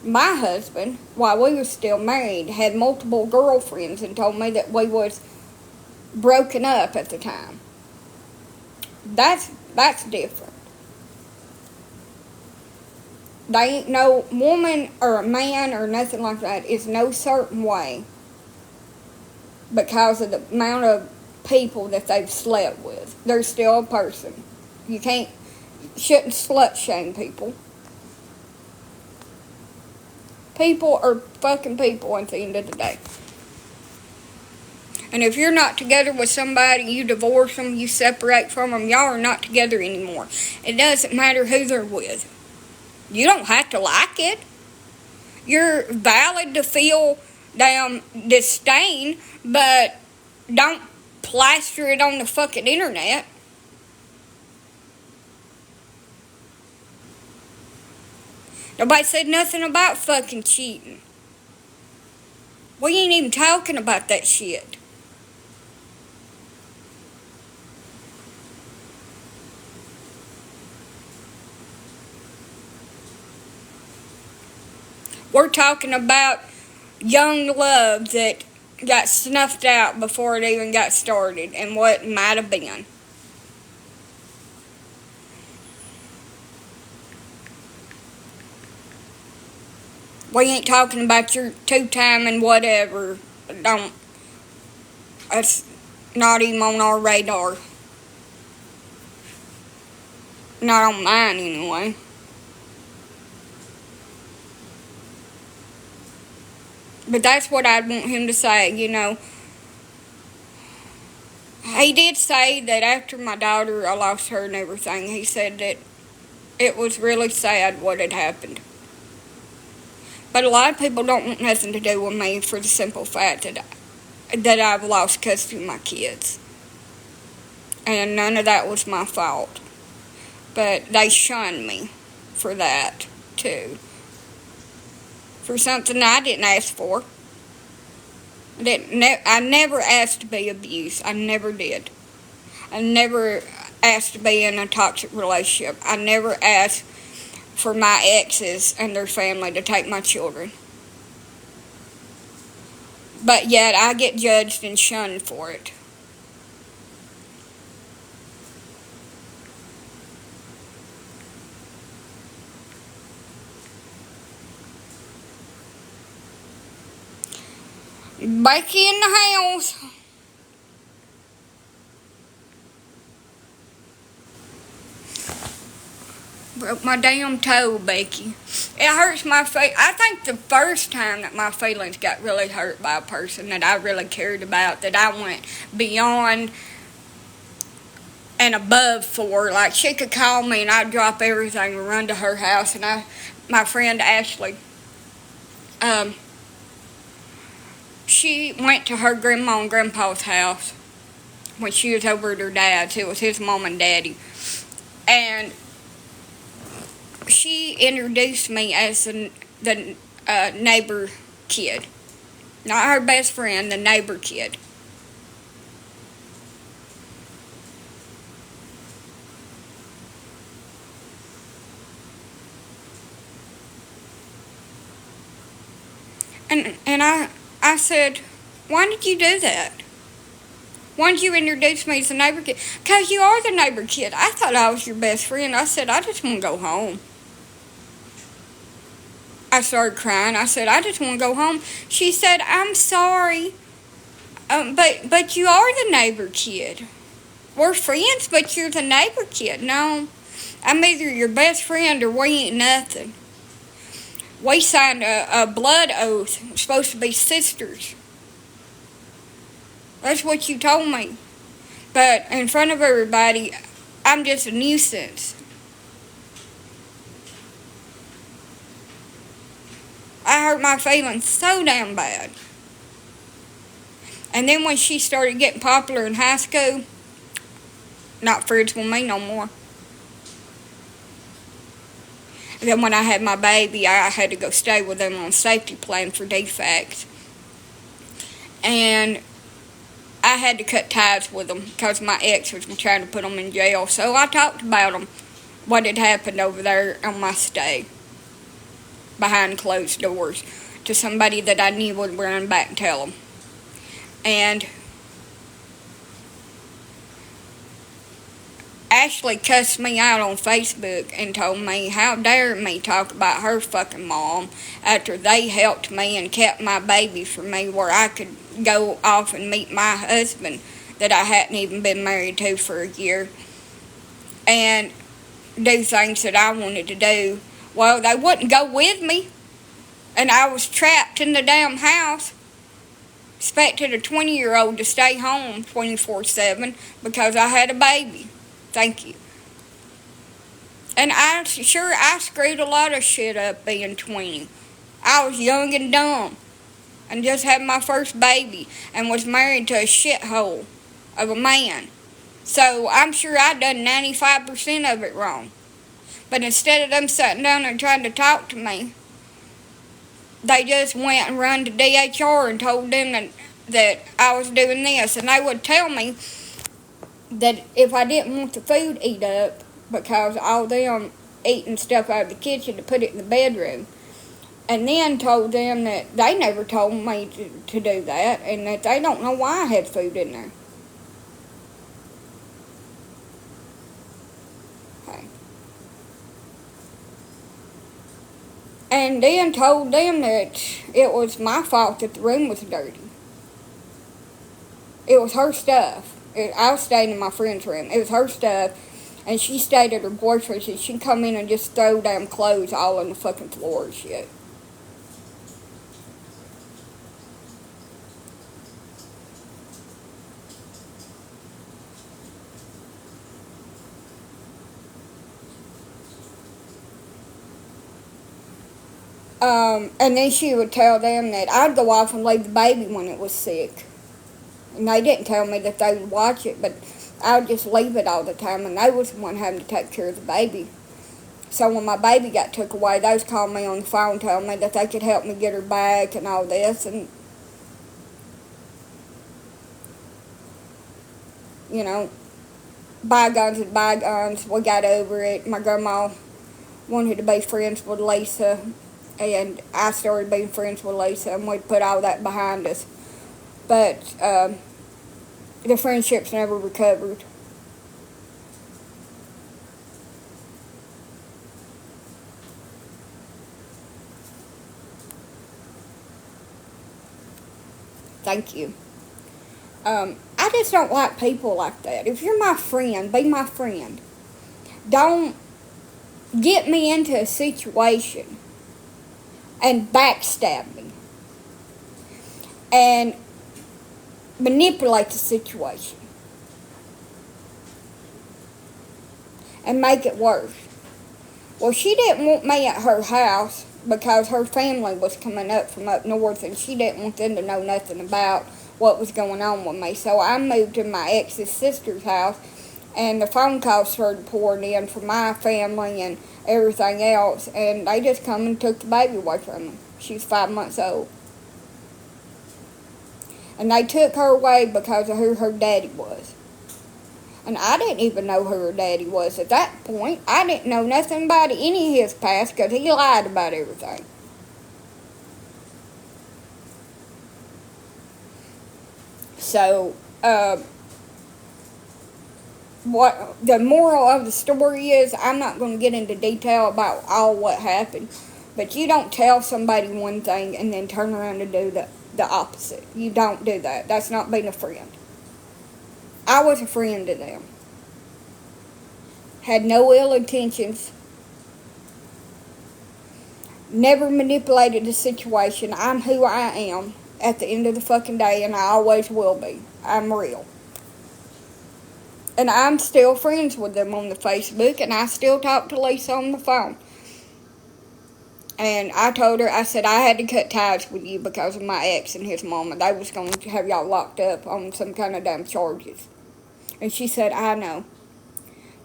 [SPEAKER 1] My husband, while we were still married, had multiple girlfriends and told me that we was broken up at the time. That's different. They ain't no woman or a man or nothing like that is no certain way because of the amount of people that they've slept with. They're still a person. You shouldn't slut shame people. People are fucking people at the end of the day. And if you're not together with somebody, you divorce them, you separate from them, y'all are not together anymore. It doesn't matter who they're with. You don't have to like it. You're valid to feel damn disdain, but don't plaster it on the fucking internet. Nobody said nothing about fucking cheating. We ain't even talking about that shit. We're talking about young love that got snuffed out before it even got started and what it might have been. We ain't talking about your two-time and whatever. That's not even on our radar. Not on mine, anyway. But that's what I'd want him to say, you know. He did say that after my daughter, I lost her and everything, he said that it was really sad what had happened. But a lot of people don't want nothing to do with me for the simple fact that I've lost custody of my kids. And none of that was my fault. But they shunned me for that, too. For something I didn't ask for. I never asked to be abused. I never did. I never asked to be in a toxic relationship. I never asked for my exes and their family to take my children. But yet I get judged and shunned for it. Back in the house. Broke my damn toe, Becky. It hurts my face. I think the first time that my feelings got really hurt by a person that I really cared about, that I went beyond and above for, like she could call me and I'd drop everything and run to her house. And my friend Ashley, she went to her grandma and grandpa's house when she was over at her dad's. It was his mom and daddy. And she introduced me as the neighbor kid. Not her best friend, the neighbor kid. And I said, why did you do that? Why did you introduce me as the neighbor kid? Because you are the neighbor kid. I thought I was your best friend. I said, I just want to go home. I started crying. I said, I just want to go home. She said, I'm sorry, but you are the neighbor kid. We're friends, but you're the neighbor kid. No, I'm either your best friend or we ain't nothing. We signed a blood oath. We're supposed to be sisters. That's what you told me. But in front of everybody, I'm just a nuisance. I hurt my feelings so damn bad. And then when she started getting popular in high school, not friends with me no more. then when I had my baby, I had to go stay with them on safety plan for defects. And I had to cut ties with them because my ex was trying to put them in jail. So I talked about them, what had happened over there on my stay, behind closed doors, to somebody that I knew would run back and tell them. And Ashley cussed me out on Facebook and told me how dare me talk about her fucking mom after they helped me and kept my baby from me, where I could go off and meet my husband that I hadn't even been married to for a year and do things that I wanted to do. Well, they wouldn't go with me, and I was trapped in the damn house, expected a 20-year-old to stay home 24/7 because I had a baby. Thank you. And I screwed a lot of shit up being 20. I was young and dumb and just had my first baby and was married to a shithole of a man. So I'm sure I done 95% of it wrong. But instead of them sitting down and trying to talk to me, they just went and run to DHR and told them that I was doing this. And they would tell me that if I didn't want the food eat up, because all them eating stuff out of the kitchen, to put it in the bedroom. And then told them that they never told me to do that, and that they don't know why I had food in there. Okay. And then told them that it was my fault that the room was dirty. It was her stuff. I was staying in my friend's room. It was her stuff, and she stayed at her boyfriend's, and she'd come in and just throw damn clothes all on the fucking floor and shit. And then she would tell them that I'd go off and leave the baby when it was sick. And they didn't tell me that they would watch it, but I would just leave it all the time, and they was the one having to take care of the baby. So when my baby got took away, they was calling me on the phone telling me that they could help me get her back and all this. And, you know, bygones and bygones. We got over it. My grandma wanted to be friends with Lisa, and I started being friends with Lisa, and we put all that behind us. But the friendships never recovered. Thank you. I just don't like people like that. If you're my friend, be my friend. Don't get me into a situation and backstab me and manipulate the situation and make it worse. Well, she didn't want me at her house because her family was coming up from up north, and she didn't want them to know nothing about what was going on with me. So I moved to my ex's sister's house, and the phone calls started pouring in from my family and everything else, and they just come and took the baby away from me. She was 5 months old. And they took her away because of who her daddy was. And I didn't even know who her daddy was at that point. I didn't know nothing about any of his past because he lied about everything. So, what the moral of the story is, I'm not going to get into detail about all what happened. But you don't tell somebody one thing and then turn around and do the opposite. You don't do that. That's not being a friend. I was a friend to them. Had no ill intentions. Never manipulated the situation. I'm who I am at the end of the fucking day, and I always will be. I'm real. And I'm still friends with them on the Facebook, and I still talk to Lisa on the phone. And I told her, I said, I had to cut ties with you because of my ex and his mama. They was going to have y'all locked up on some kind of damn charges. And she said, I know.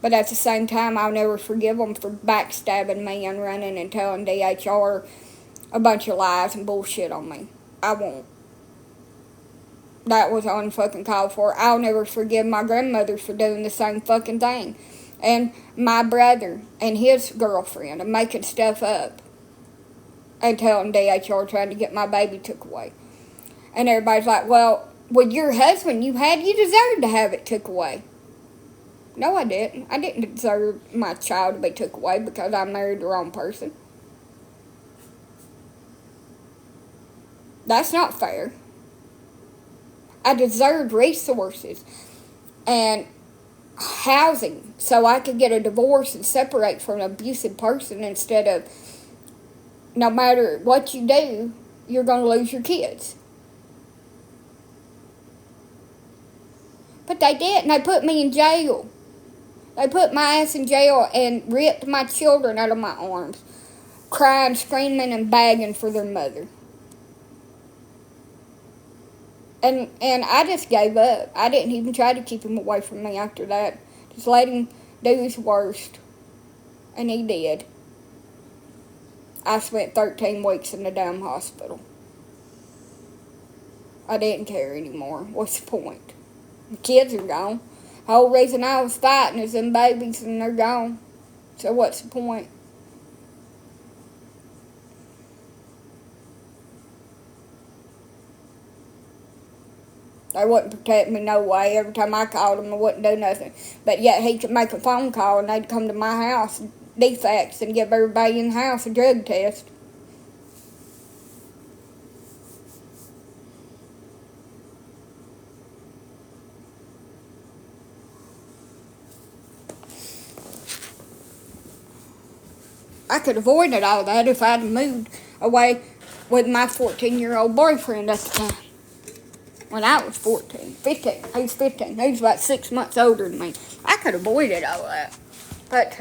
[SPEAKER 1] But at the same time, I'll never forgive them for backstabbing me and running and telling DHR a bunch of lies and bullshit on me. I won't. That was unfucking called for. I'll never forgive my grandmother for doing the same fucking thing. And my brother and his girlfriend and making stuff up and telling DHR trying to get my baby took away. And everybody's like, well, with your husband you deserved to have it took away. No, I didn't. I didn't deserve my child to be took away because I married the wrong person. That's not fair. I deserved resources and housing so I could get a divorce and separate from an abusive person instead of, no matter what you do, you're going to lose your kids. But they didn't. They put me in jail. They put my ass in jail and ripped my children out of my arms, crying, screaming, and begging for their mother. And I just gave up. I didn't even try to keep him away from me after that. Just let him do his worst. And he did. I spent 13 weeks in the damn hospital. I didn't care anymore. What's the point? The kids are gone. The whole reason I was fighting is them babies and they're gone. So what's the point? They wouldn't protect me no way. Every time I called them, I wouldn't do nothing. But yet he could make a phone call and they'd come to my house, defects, and give everybody in the house a drug test. I could have avoided all that if I'd moved away with my 14-year-old boyfriend at the time. When I was 15. He's 15. He's about 6 months older than me. I could have avoided all that. But,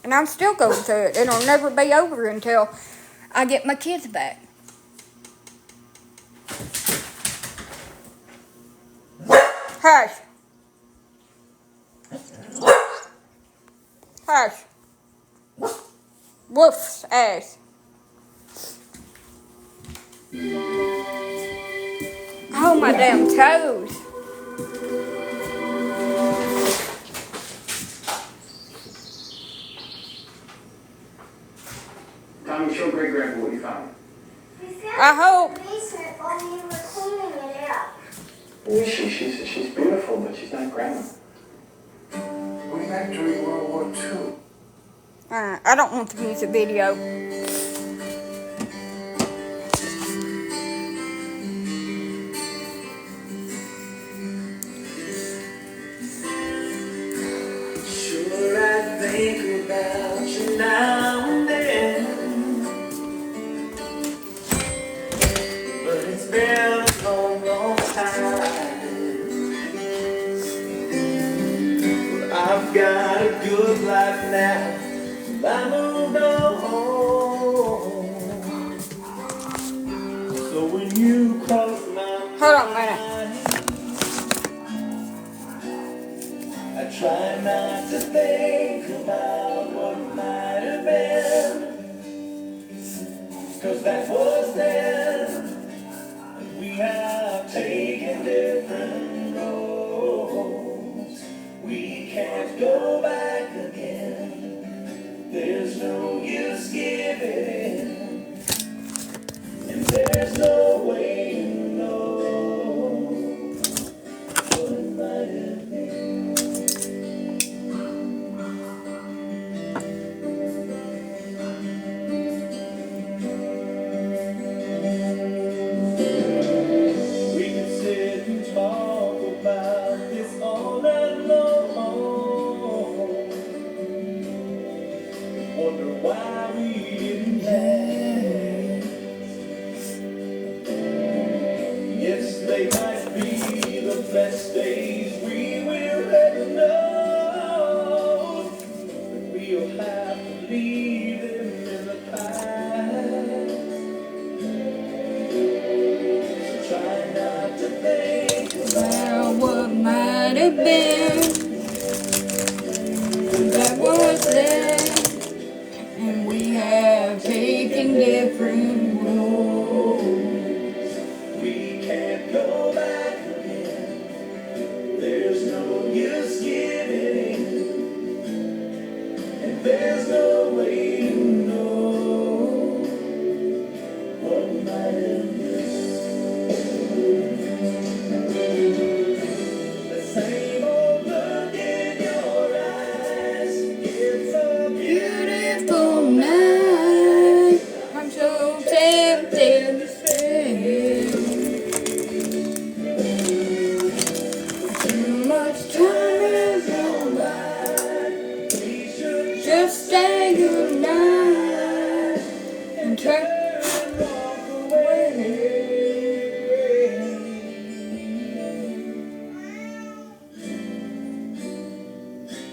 [SPEAKER 1] and I'm still going through it. It'll never be over until I get my kids back. Hush. Hush. Woof's ass. Oh, my damn toes.
[SPEAKER 2] Tommy, show Great Grandpa what you found.
[SPEAKER 1] I hope.
[SPEAKER 2] Who is she? She's beautiful, but she's not Grandma. We met during World War II.
[SPEAKER 1] I don't want the music video.
[SPEAKER 2] Sure, I think about you now and then, but it's been a long, long time. Well, I've got a good life now. I moved on. So when you cross my mind,
[SPEAKER 1] Hold on a minute.
[SPEAKER 2] I try not to think about what might have been, 'cause that was then. We have taken different roads. We can't go back again. There's no use giving, and there's no way to know what it might have been. We can sit and talk about this all night long. Wonder why we didn't last. Yes, they might be the best days we will ever know, but we'll have to leave them in the past.
[SPEAKER 1] have been, that was then, and we have taken different roads.
[SPEAKER 2] We can't go back again. There's no use giving in, and there's no way to know what might have been. The same old look in your eyes. It's a
[SPEAKER 1] Beautiful night, I'm so tempted to stay. Too much time has gone by.
[SPEAKER 2] we should
[SPEAKER 1] Just say goodnight and turn.
[SPEAKER 2] walk away.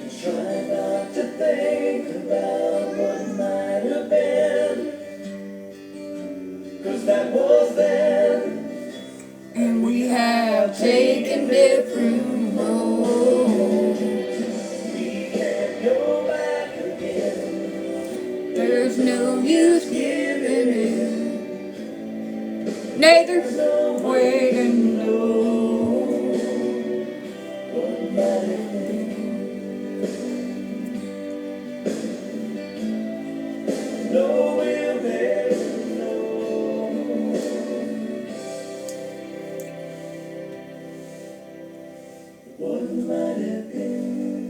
[SPEAKER 2] And try not to think about what might have been, 'cause that was then.
[SPEAKER 1] And we have taken different roads.
[SPEAKER 2] We can't go back again.
[SPEAKER 1] There's no use giving in. Neither way to know
[SPEAKER 2] What might have been. No, we'll never know what might have been.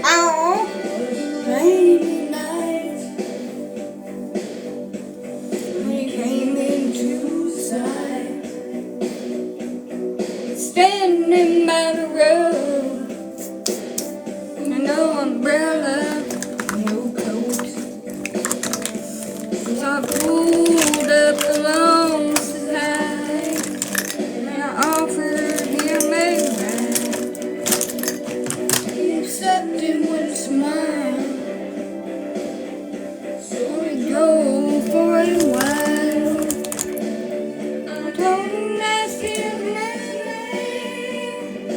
[SPEAKER 1] Oh, rainy night, we came into sight, standing by the road, no umbrella, no coat. So I pulled up alongside, and I offered him a ride. He accepted with a smile, so we drove for a while. I told him that's his name,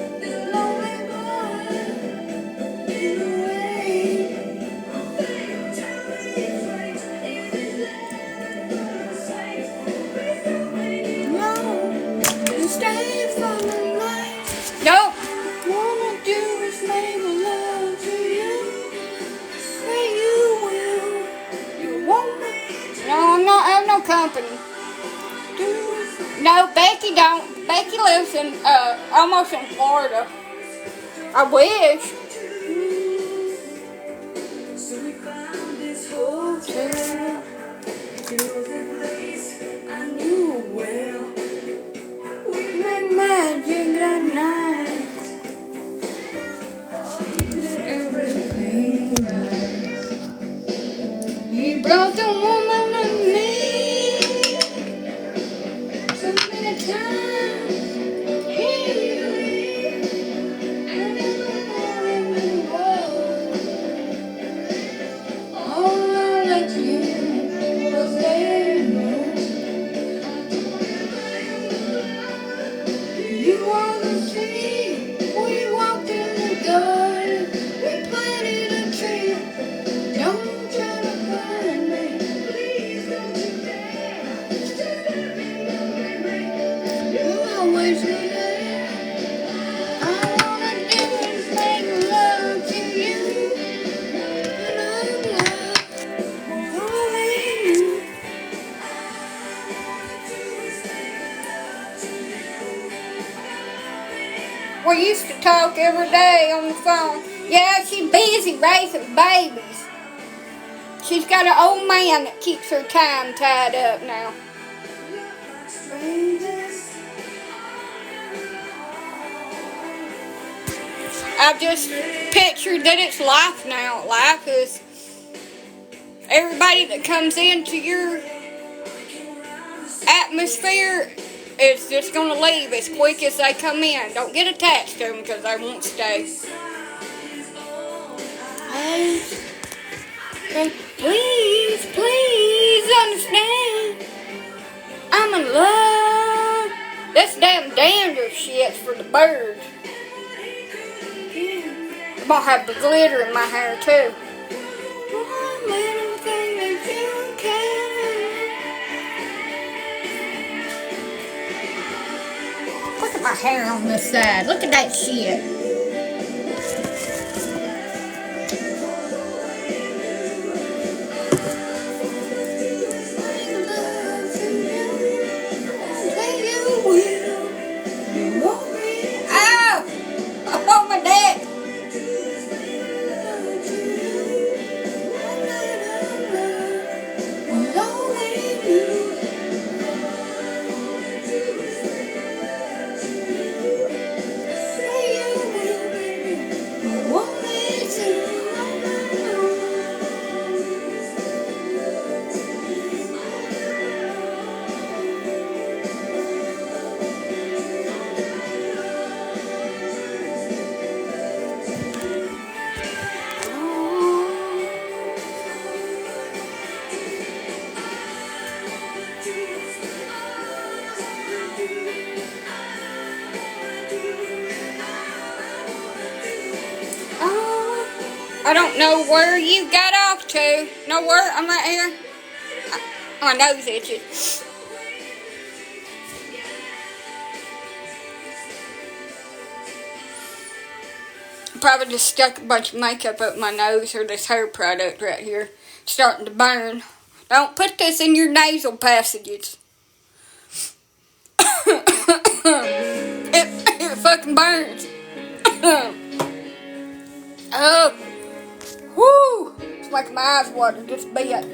[SPEAKER 1] the lonely boy in the rain. No, to stay for the night. Nope. Wanna do is make love to you. Say you will. You won't be. No, I'm not having no company. No, Becky don't. Becky lives in almost in Florida. I wish.
[SPEAKER 2] So we found this hotel. It was a place I knew well.
[SPEAKER 1] We made magic that night. Everything right. He brought the woman to me so many times. He and never wanted me was. All I let you was there. You are the sea. We walked in the garden. We planted a tree. Don't try to find me. Please don't you dare. Just let me know. You always were there. I wanna do is make love to you. And I'm love. Only you. We used to talk every day on the phone. Yeah, she's busy raising babies. She's got an old man that keeps her time tied up now. I've just pictured that it's life now. Life is everybody that comes into your atmosphere is just going to leave as quick as they come in. Don't get attached to them because they won't stay. Please, please understand. I'm in love. That's damn dander shit for the birds. I'm gonna have the glitter in my hair too. One little thing that you can. Look at my hair on this side. Look at that shit. Oh, my neck. I don't know where you got off to. No, where? I'm right here. My nose itches. Probably just stuck a bunch of makeup up my nose or this hair product right here. It's starting to burn. Don't put this in your nasal passages. it fucking burns. Oh. Whoo! It's like my eyes water just a bit.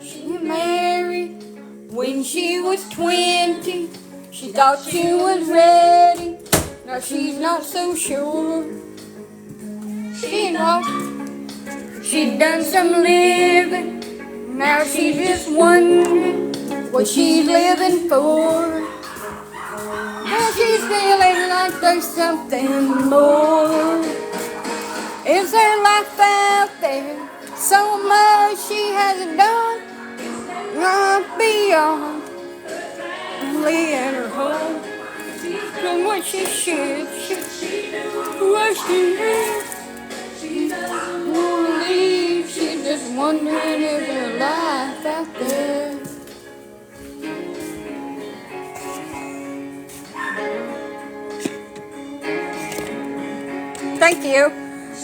[SPEAKER 1] She married when she was 20. She thought she was ready. Now she's not so sure. She knows she'd done some living. Now she's just wondering what she's living for. Now she's feeling like there's something more. Is there life out there? So much she hasn't done. Not beyond only in her home. And what she should what she is. She doesn't want to leave. She's just wondering if there's life out there. Thank you.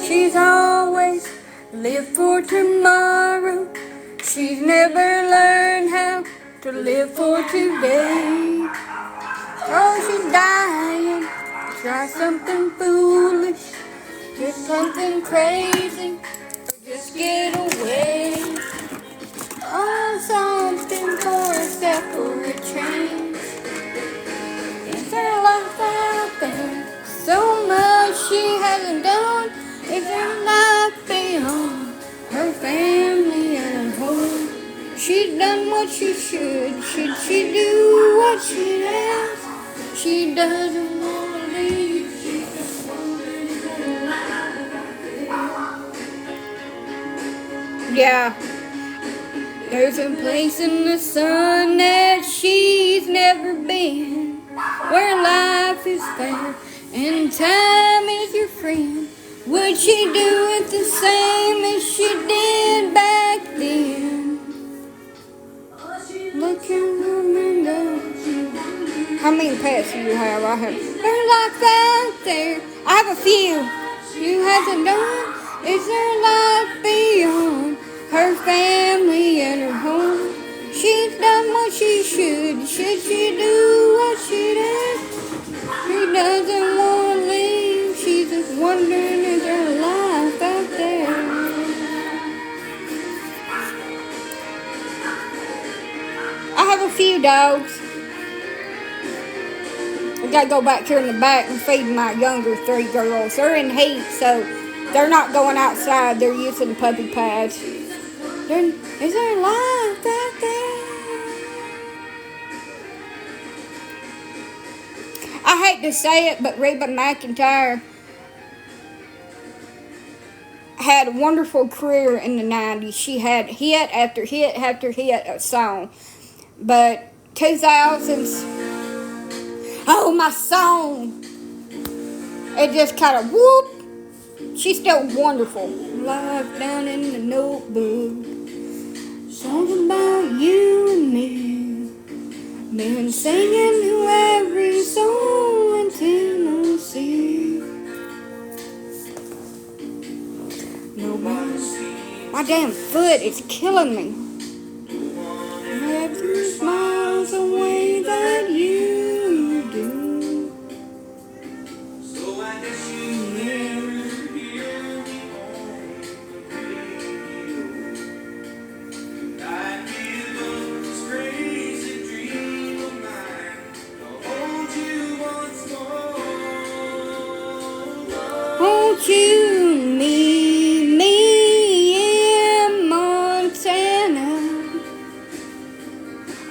[SPEAKER 1] She's always lived for tomorrow. She's never learned how to live for today. Oh, she's dying. Try something foolish. Just something crazy. Or just get away. Oh, something for a separate change. Is there life out there? So much she hasn't done. Is there life beyond her family and her home? She's done what she should. Should she do what she has? She doesn't want to leave. She's just wondering if her life. Yeah. There's a place in the sun that she's never been, where life is fair and time is your friend. Would she do it the same as she did back then? Look in the window. How many pets do you have? I have. There's life out there. I have a few. You hasn't done. Is there life beyond her family and her home? She's done what she should. Should she do what she does? She doesn't want to leave. She's just wondering, is there life out there? Hey, dogs. I gotta go back here in the back and feed my younger 3 girls. They're in heat, so they're not going outside. They're using puppy pads. Is there life out there? I hate to say it, but Reba McEntire had a wonderful career in the 90s. She had hit after hit after hit of song. But 2000s, oh, my song. It just kind of whoop. She's still wonderful. Life down in the notebook. Something about you and me. Been singing to every soul in Tennessee. Nobody. My damn foot is killing me. Every smiles the way that you do. So I guess you never hear me on the radio. I give up this crazy dream of mine. I'll hold you once more. Won't you meet me in Montana?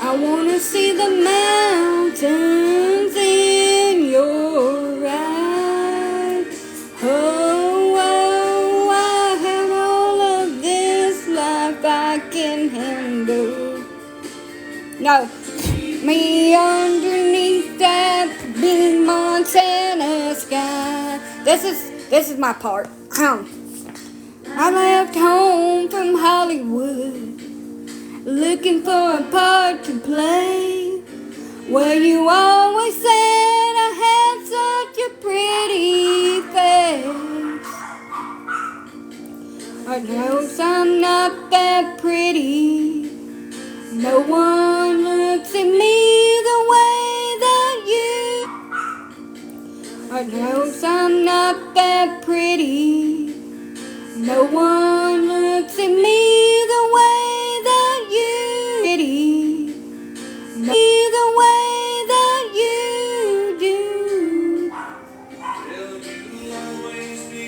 [SPEAKER 1] I wanna see the mountains in your eyes. Oh, oh, I have all of this life I can handle. No, me underneath that big Montana sky. This is my part. I left home from Hollywood, looking for a part to play, where you always said I had such a pretty face. I know I'm not that pretty. No one looks at me the way that you. I know I'm not that pretty. No one looks at me the way that you. Pretty. Me the way that you do. Will you always be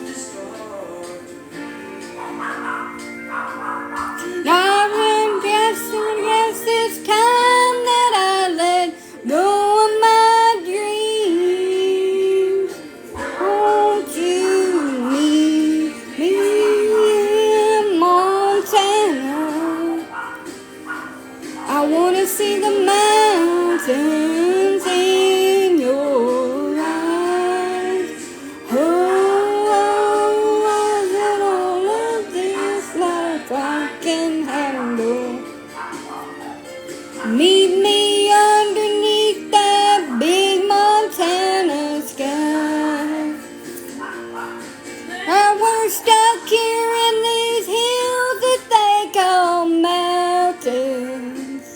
[SPEAKER 1] the star to me? Now I'm guessing, yes, it's time that I let go of my dreams. Won't you meet me in Montana? I wanna see the mountains in your eyes. Oh, I got all of this life I can handle. Meet me underneath that big Montana sky. And we're stuck here in these hills that they call mountains.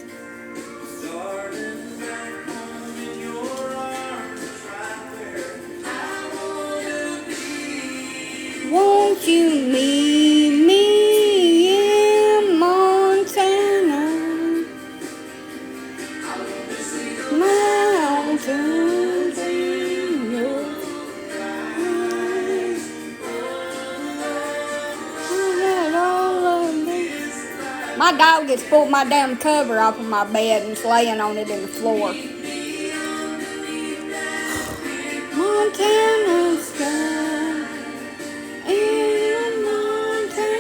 [SPEAKER 1] Starting back home in your arms, right where I wanna be. Won't you meet me in Montana? Mountains in your eyes. My dog just pulled my damn cover off of my bed and is laying on it in the floor. Montana sky, in Montana.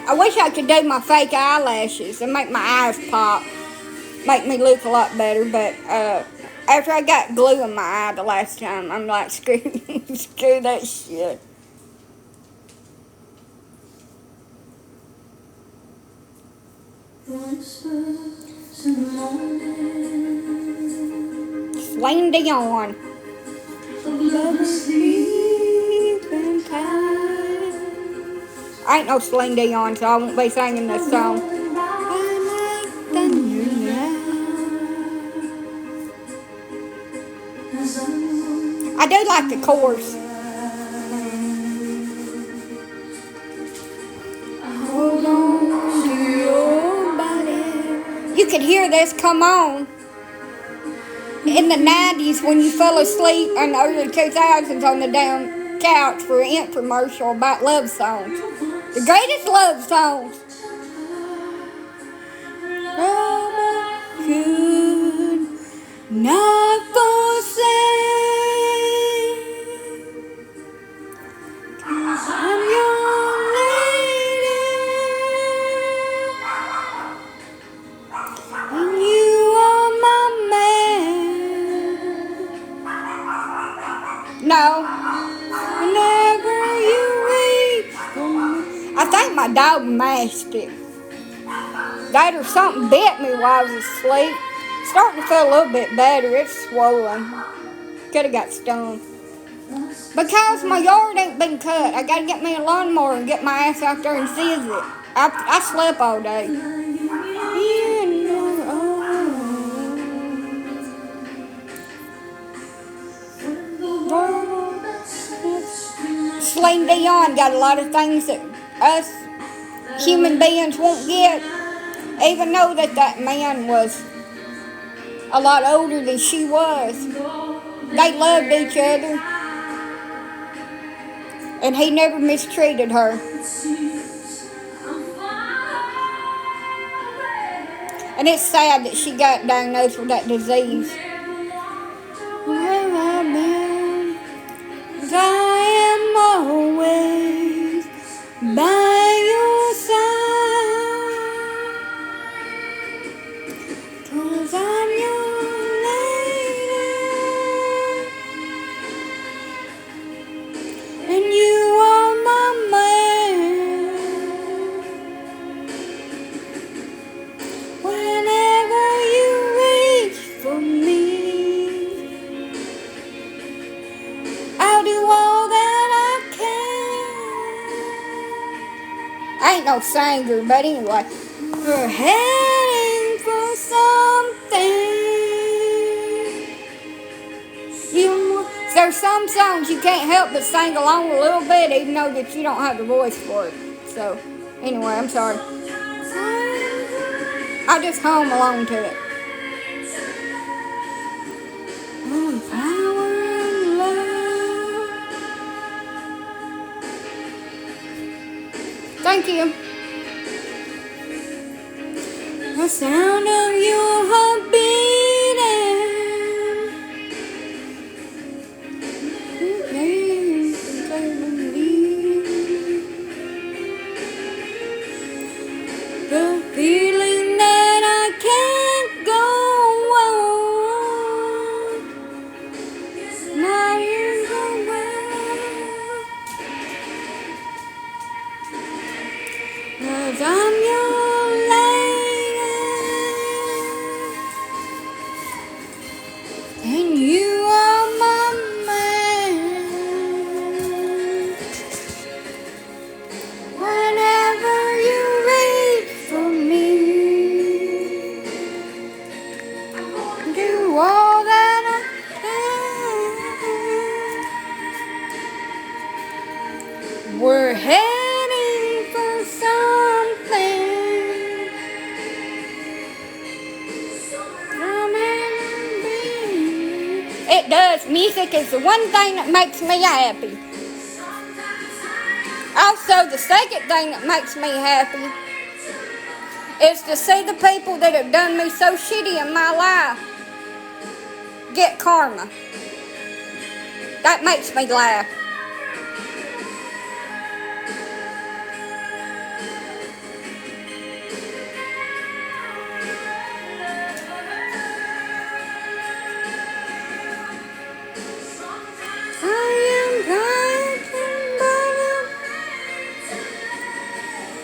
[SPEAKER 1] I wish I could do my fake eyelashes and make my eyes pop. Make me look a lot better, but after I got glue in my eye the last time, I'm like, screw that shit. Celine Dion. I ain't no Celine Dion, so I won't be singing this song. I like the I do like the chorus. Hold on to your body. You could hear this come on in the 90s when you fell asleep in the early 2000s on the damn couch for an infomercial about love songs. The greatest love songs. Could not forsake. 'Cause I'm your lady, and you are my man. No, whenever you reach for me. I think my dog mashed it. That or something bit me while I was asleep. Starting to feel a little bit better. It's swollen. Could have got stung. Because my yard ain't been cut. I gotta get me a lawnmower and get my ass out there and fizz it. I slept all day. Celine Dion got a lot of things that us human beings won't get. Even though that man was a lot older than she was. They loved each other. And he never mistreated her. And it's sad that she got diagnosed with that disease. Where I've been, 'cause I am always by your side. 'Cause I'm your lady, and you are my man. Whenever you reach for me, I'll do all that I can. I ain't no singer, but anyway, we're heading for something. There's some songs you can't help but sing along a little bit, even though that you don't have the voice for it. So, anyway, I'm sorry. I just hum along to it. Power and love. Thank you. The sound of your heart beating. The feeling that I can't go on. Now you go well. 'Cause I'm your lady, and you are my man. Whenever you reach for me, do all that I can. We're heading for something. It does. Music is the one thing that makes me happy. Also, the second thing that makes me happy is to see the people that have done me so shitty in my life get karma. That makes me laugh.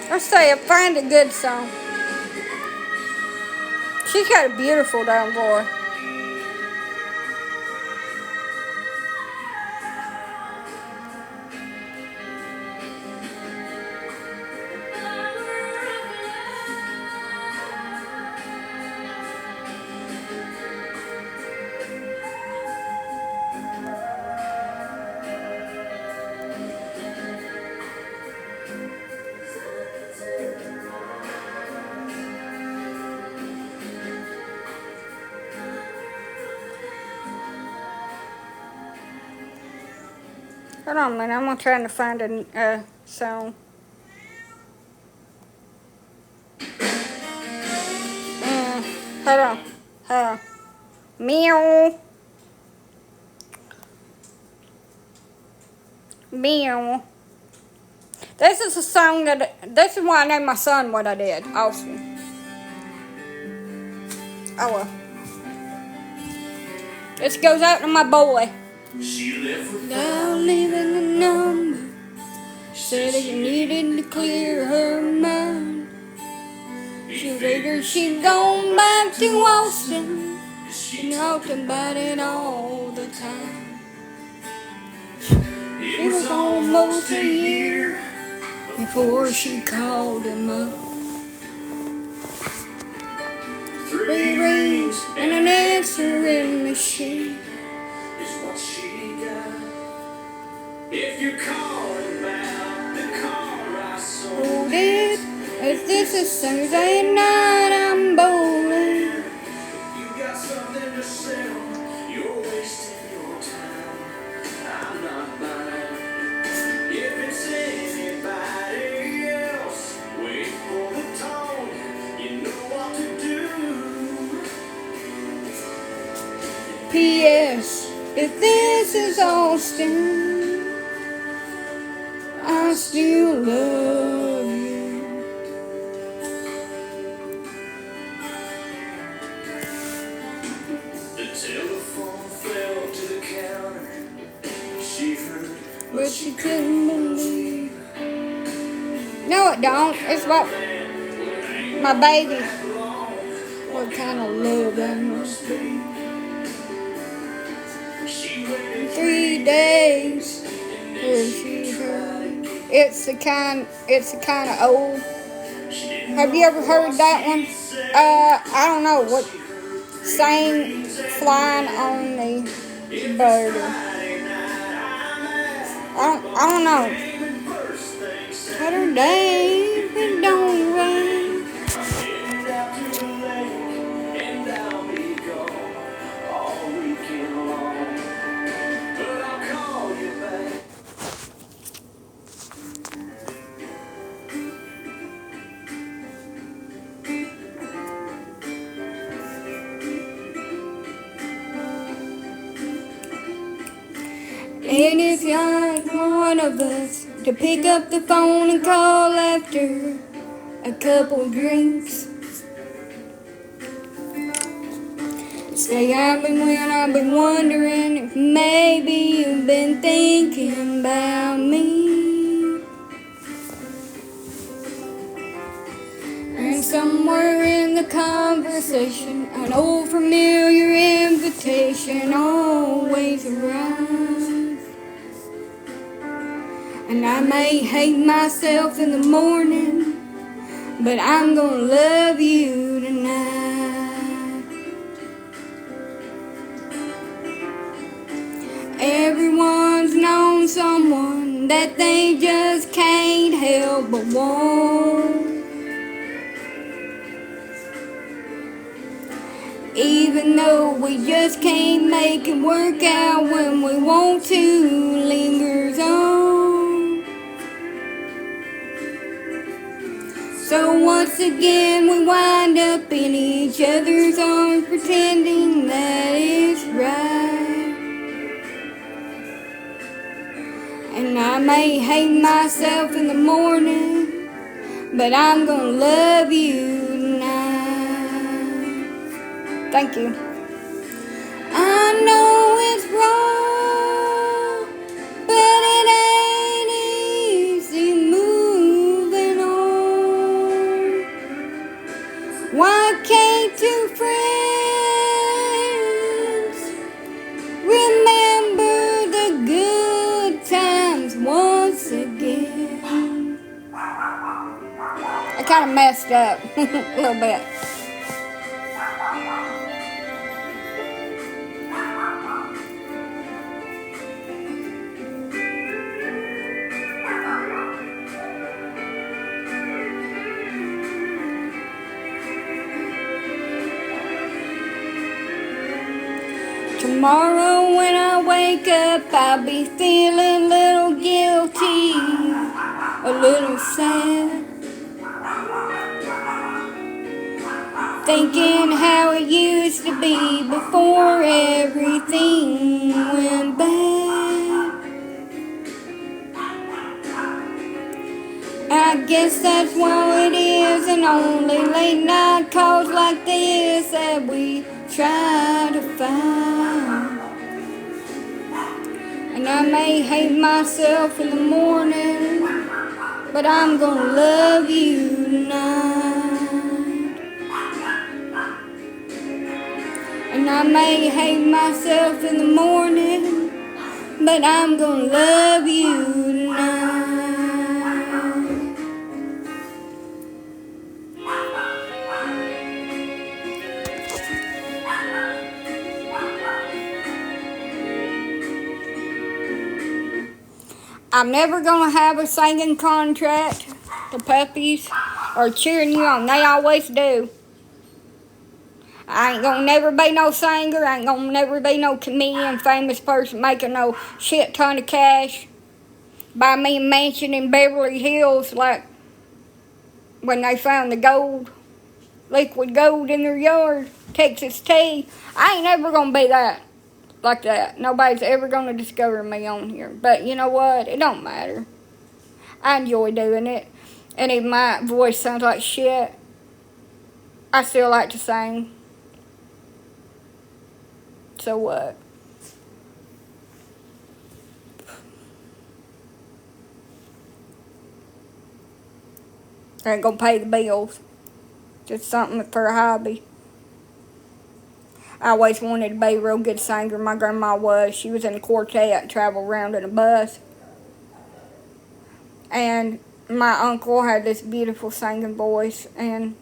[SPEAKER 1] Let's say I find a good song. She's got a beautiful damn voice. Hold on a minute. I'm trying to find a song. Hold on. Hold on. Meow. Meow. This is a song this is why I named my son what I did, Austin. Oh well. This goes out to my boy.
[SPEAKER 2] She left
[SPEAKER 1] Now leaving a number. Said that she needed to clear her mind. She figured she'd gone back to Austin. She talked about it all the time. It was almost a year before she called him up. 3 rings and an answering machine
[SPEAKER 2] is what she got. If you call about the car I sold,
[SPEAKER 1] hold it, as this is Thursday night, I'm bowling.
[SPEAKER 2] you got something to sell, you're wasting your time. I'm not buying. If it's anybody else, wait for the tone, you know what to do.
[SPEAKER 1] P.S. If this is Austin, I still love you.
[SPEAKER 2] The telephone fell to the counter. She heard,
[SPEAKER 1] But she couldn't believe. No, it don't. It's about my baby. What kind of love that must be.
[SPEAKER 2] she waited
[SPEAKER 1] 3 days till she heard. It's the kind of old. Have you ever heard that one? I don't know what. Saying flying on the bird. I don't know. Saturday, it don't rain.
[SPEAKER 2] headed out to the lake, and I'll be gone all weekend long. But I'll call you back.
[SPEAKER 1] And if you aren't one of us to pick up the phone and call after a couple drinks, say I've been wondering if maybe you've been thinking about me. And somewhere in the conversation, an old familiar invitation always arrives. And I may hate myself in the morning, but I'm gonna love you tonight. Everyone's known someone that they just can't help but want. Even though we just can't make it work out, when we want to lingers on. So once again we wind up in each other's arms, pretending that it's right. And I may hate myself in the morning, but I'm gonna love you tonight. Thank you. I know it's wrong, but it ain't easy moving on. Why can't two friends remember the good times once again? I kind of messed up a little bit. Tomorrow when I wake up, I'll be feeling a little guilty, a little sad. Thinking how it used to be before everything went bad. I guess that's why it is, and only late night calls like this that we try to find. And I may hate myself in the morning, but I'm gonna love you tonight. And I may hate myself in the morning, but I'm gonna love you tonight. I'm never gonna have a singing contract. The puppies are cheering you on. They always do. I ain't gonna never be no singer. I ain't gonna never be no comedian, famous person making no shit ton of cash. Buy me a mansion in Beverly Hills like when they found the gold, liquid gold in their yard, Texas tea. I ain't ever gonna be that, like that. Nobody's ever gonna discover me on here. But you know what? It don't matter. I enjoy doing it. And if my voice sounds like shit, I still like to sing. So what? I ain't gonna pay the bills. Just something for a hobby. I always wanted to be a real good singer. My grandma was. She was in a quartet and traveled around in a bus. And my uncle had this beautiful singing voice. And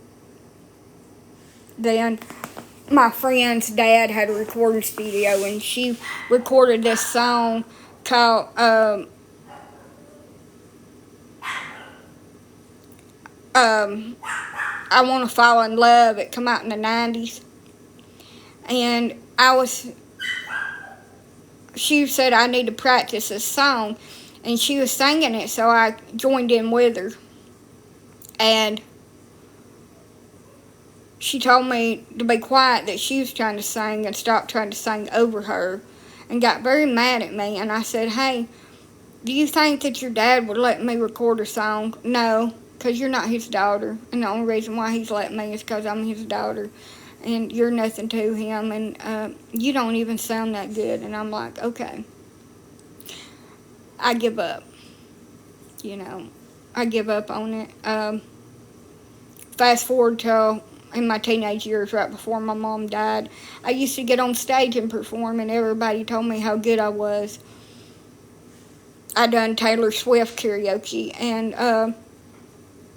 [SPEAKER 1] then my friend's dad had a recording studio, and she recorded this song called I Want to Fall in Love. It came out in the 90s. And she said I need to practice this song. And she was singing it, so I joined in with her. And she told me to be quiet, that she was trying to sing, and stop trying to sing over her, and got very mad at me. And I said, hey, do you think that your dad would let me record a song? No, because you're not his daughter. And the only reason why he's let me is because I'm his daughter. And you're nothing to him, and you don't even sound that good. And I'm like, okay. I give up. You know, I give up on it. Fast forward till in my teenage years, right before my mom died, I used to get on stage and perform, and everybody told me how good I was. I done Taylor Swift karaoke, and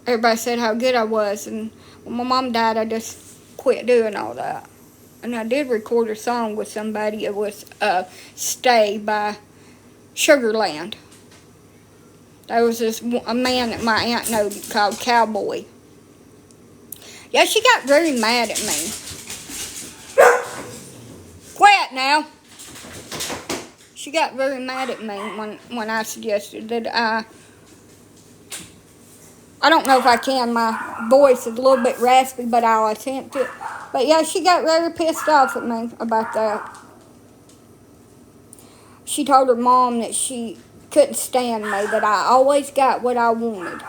[SPEAKER 1] everybody said how good I was. And when my mom died, I just quit doing all that. And I did record a song with somebody. It was Stay by Sugarland. There was a man that my aunt knew called Cowboy. Yeah, she got very mad at me. Quiet now. She got very mad at me when I suggested that I don't know if I can. My voice is a little bit raspy, but I'll attempt it. But yeah, she got very pissed off at me about that. She told her mom that she couldn't stand me, that I always got what I wanted.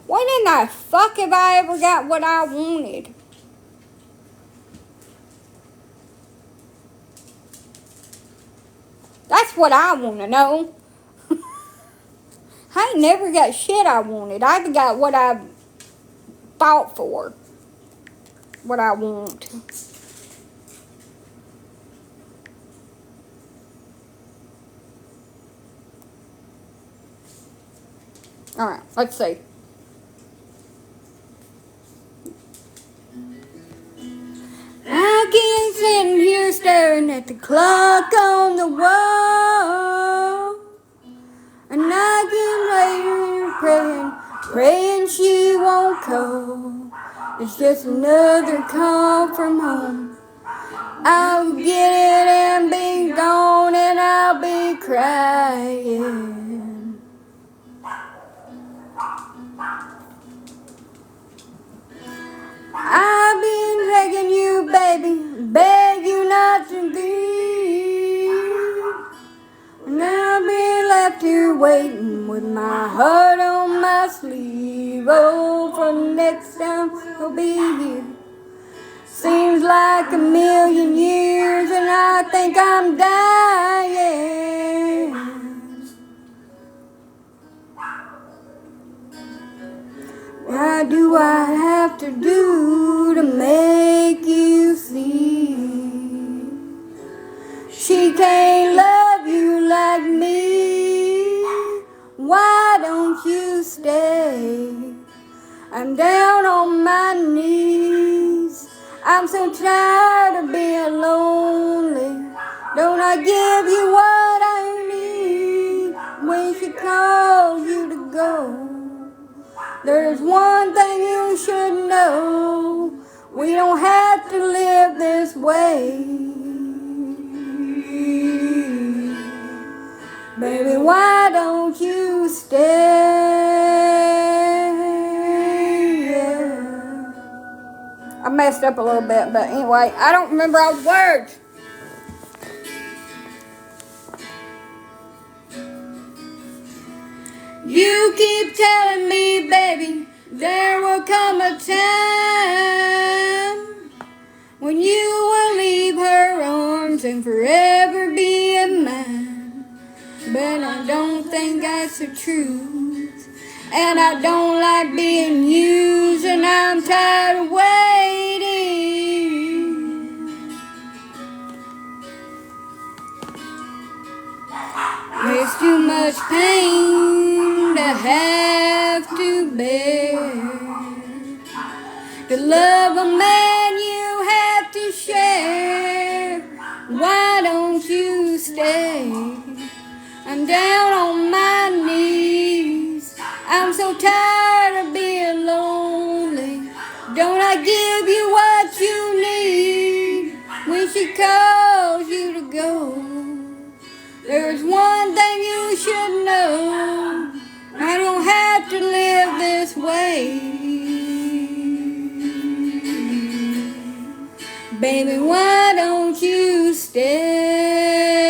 [SPEAKER 1] When in the fuck have I ever got what I wanted? That's what I want to know. I ain't never got shit I wanted. I got what I fought for. What I want. Alright, let's see. I keep sitting here staring at the clock on the wall. And I keep laying praying she won't call. It's just another call from home. I'll get it and be gone and I'll be crying. I've been begging you, baby, beg you not to leave. Now I've been left here waiting with my heart on my sleeve. Oh, for the next time we'll be here. Seems like a million years and I think I'm dying. What do I have to do to make you see? She can't love you like me. Why don't you stay? I'm down on my knees. I'm so tired of being lonely. Don't I give you what I need when she calls you to go? There's one thing you should know. We don't have to live this way. Baby, why don't you stay? I messed up a little bit, but anyway, I don't remember all the words. You keep telling me, baby, there will come a time when you will leave her arms and forever be in mine. But I don't think that's the truth, and I don't like being used, and I'm tired of waiting. There's too much pain to have to bear. To love a man you have to share. Why don't you stay? I'm down on my knees. I'm so tired of being lonely. Don't I give you what you need when she calls you to go? There's one thing you should know. I don't have to live this way. Baby, why don't you stay?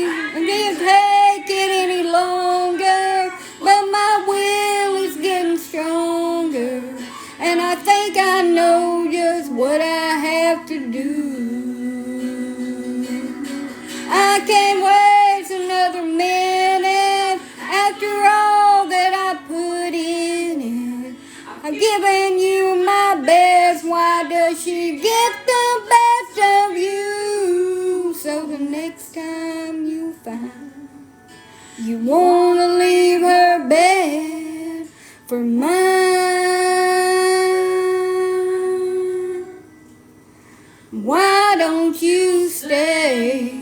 [SPEAKER 1] I can't take it any longer, but my will is getting stronger, and I think I know just what I have to do. I can't waste another minute after all that I put in it. I'm giving you my best. Why does she get the best of you? So the next time you find you wanna leave her bed for mine, why don't you stay?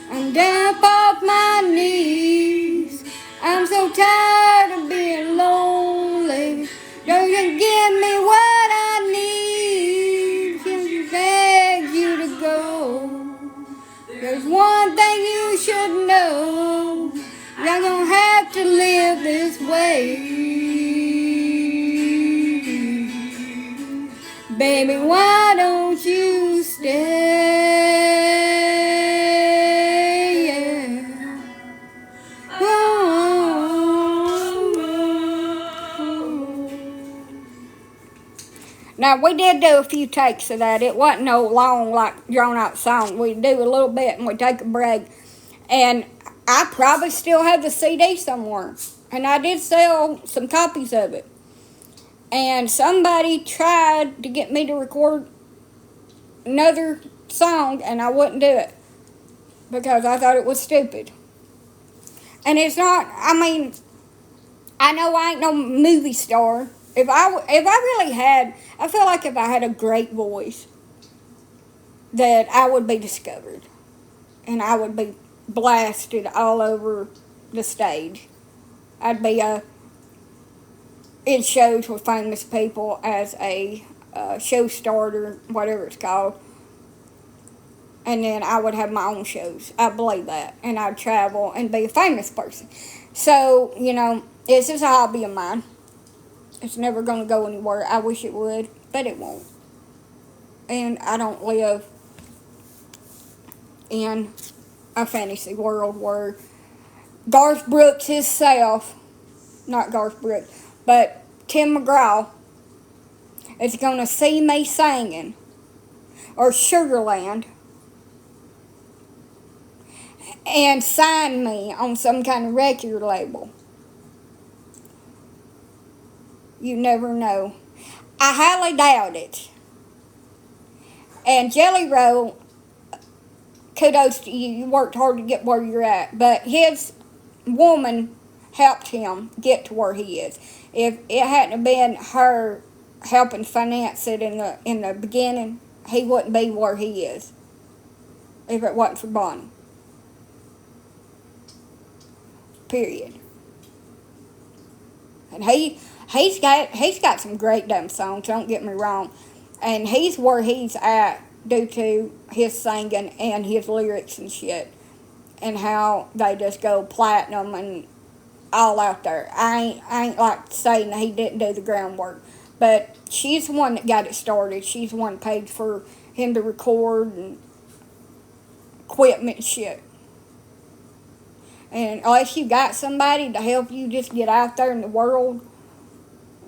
[SPEAKER 1] I'm down off my knees. I'm so tired of being lonely. Don't you give me what I need? She begs you to go. There's one thing you should know. You're gonna have to live this way. Baby, why don't you stay? Now, we did do a few takes of that. It wasn't no long, like, drawn-out song. We do a little bit, and we take a break. And I probably still have the CD somewhere. And I did sell some copies of it. And somebody tried to get me to record another song, and I wouldn't do it. Because I thought it was stupid. And it's not, I mean, I know I ain't no movie star. If I really had, I feel like if I had a great voice, that I would be discovered. And I would be blasted all over the stage. I'd be in shows with famous people as a show starter, whatever it's called. And then I would have my own shows. I believe that. And I'd travel and be a famous person. So, you know, it's just a hobby of mine. It's never going to go anywhere. I wish it would, but it won't. And I don't live in a fantasy world where Garth Brooks himself, not Garth Brooks, but Tim McGraw is going to see me singing, or Sugarland, and sign me on some kind of record label. You never know. I highly doubt it. And Jelly Roll, kudos to you. You worked hard to get where you're at. But his woman helped him get to where he is. If it hadn't been her helping finance it in the beginning, he wouldn't be where he is. If it wasn't for Bonnie. Period. And he's got some great damn songs, don't get me wrong. And he's where he's at due to his singing and his lyrics and shit. And how they just go platinum and all out there. I ain't like saying that he didn't do the groundwork. But she's the one that got it started. She's the one that paid for him to record and equipment and shit. And unless you got somebody to help you just get out there in the world,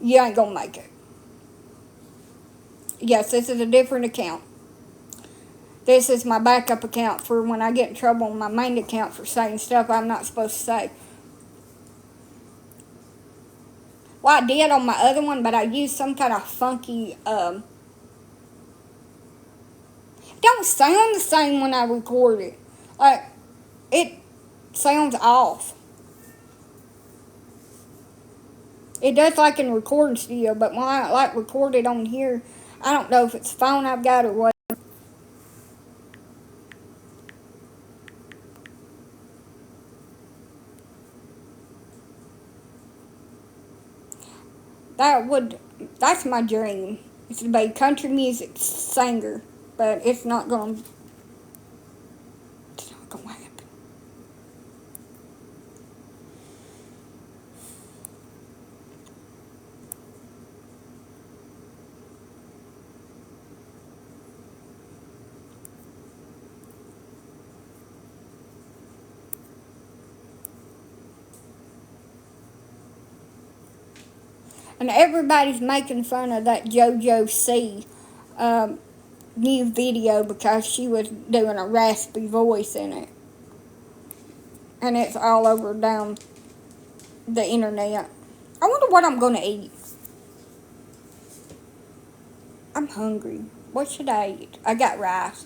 [SPEAKER 1] you ain't gonna make it. Yes, this is a different account. This is my backup account for when I get in trouble on my main account for saying stuff I'm not supposed to say. Well, I did on my other one, but I used some kind of funky, don't sound the same when I record it. Like, it sounds off. It does like in a recording studio, but when I like record it on here, I don't know if it's the phone I've got or what. That's my dream. It's to be a country music singer, but it's not gonna happen. And everybody's making fun of that JoJo C new video because she was doing a raspy voice in it. And it's all over down the internet. I wonder what I'm going to eat. I'm hungry. What should I eat? I got rice.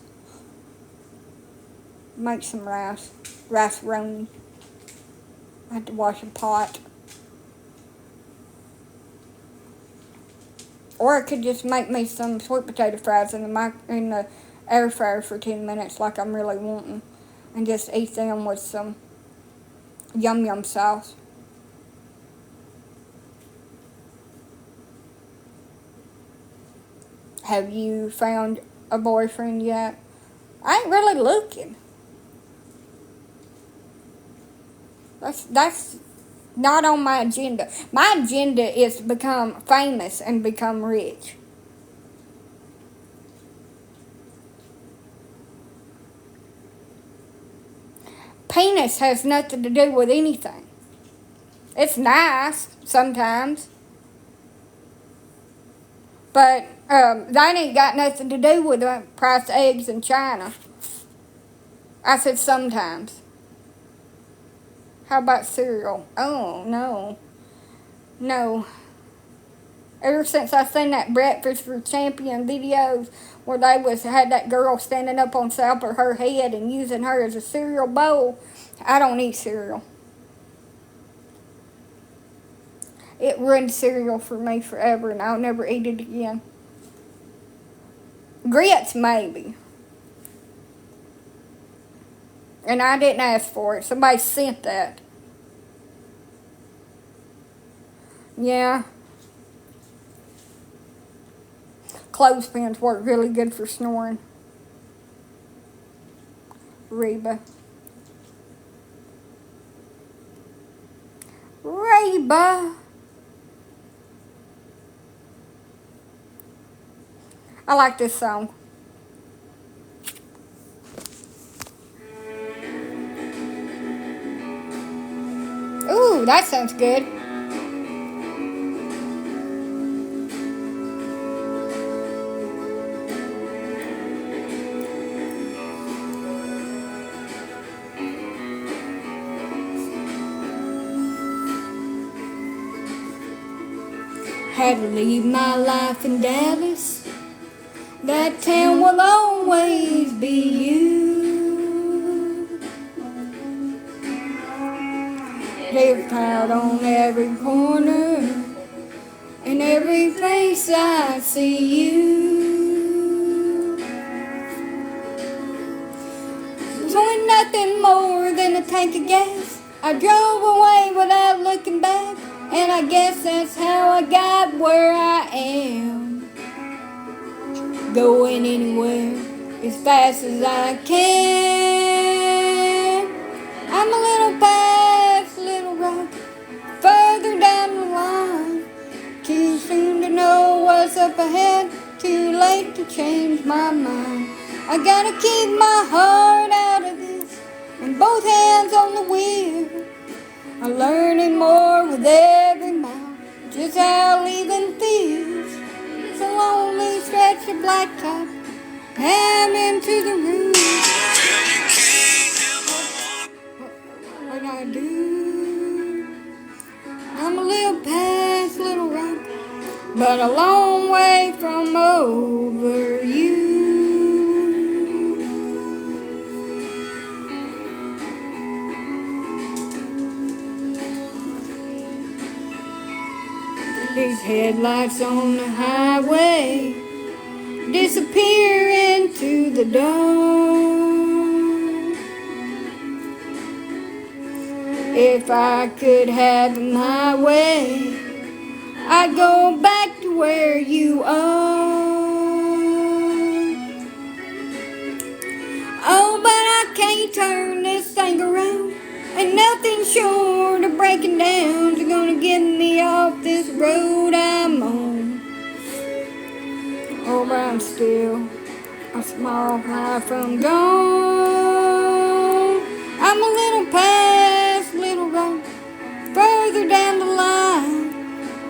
[SPEAKER 1] Make some rice. Rice-roni. I had to wash a pot. Or I could just make me some sweet potato fries in the air fryer for 10 minutes like I'm really wanting. And just eat them with some yum yum sauce. Have you found a boyfriend yet? I ain't really looking. That's not on my agenda. My agenda is to become famous and become rich. Penis has nothing to do with anything. It's nice sometimes. But that ain't got nothing to do with the price of eggs in China. I said sometimes. How about cereal? Oh, no. No. Ever since I seen that Breakfast for Champion videos where they had that girl standing up on top of her head and using her as a cereal bowl, I don't eat cereal. It ruined cereal for me forever, and I'll never eat it again. Grits, maybe. And I didn't ask for it. Somebody sent that. Yeah. Clothespins work really good for snoring. Reba. Reba. I like this song. Ooh, that sounds good. Had to leave my life in Dallas. That town will always be you. They're proud on every corner, in every place I see you. There's only nothing more than a tank of gas. I drove away without looking back, and I guess that's how I got where I am. Going anywhere as fast as I can. I'm a little past Little Rock, further down the line. Too soon to know what's up ahead, too late to change my mind. I gotta keep my heart out of this, and both hands on the wheel. I'm learning more with every mile, just how leaving feels. It's a lonely stretch of blacktop, I'm into the room. What I do? I'm a little past Little Rock, but a long way from over you. These headlights on the highway disappear into the dark. If I could have my way, I'd go back to where you are. Oh, but I can't turn this thing around. Ain't nothing short of breaking down is gonna get me off this road I'm on. Oh, but I'm still a small cry from gone. I'm a little past Little Rock, further down the line.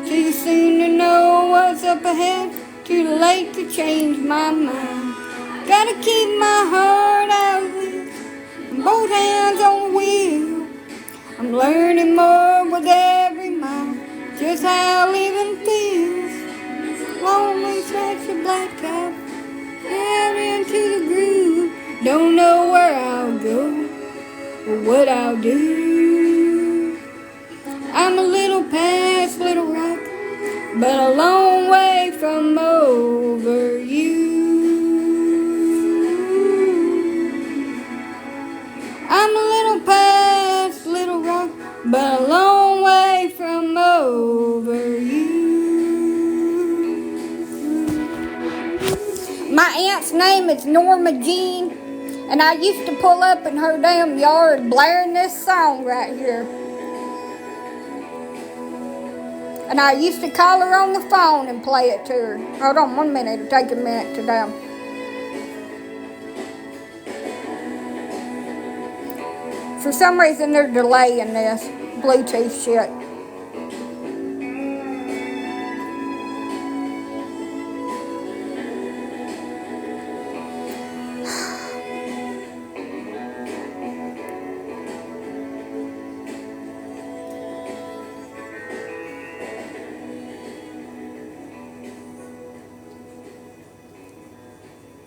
[SPEAKER 1] Too soon to know what's up ahead, too late to change my mind. Gotta keep my heart out of this, and both hands on the wheel. I'm learning more with every mile, just how living feels. Lonely stretch of blacktop, out into the groove. Don't know where I'll go or what I'll do. I'm a little past Little Rock, but a long way from over you. I'm a little past Little Rock, but a long way from over you. My aunt's name is Norma Jean, and I used to pull up in her damn yard blaring this song right here. And I used to call her on the phone and play it to her. Hold on 1 minute, it'll take a minute to down. For some reason they're delaying this Bluetooth shit.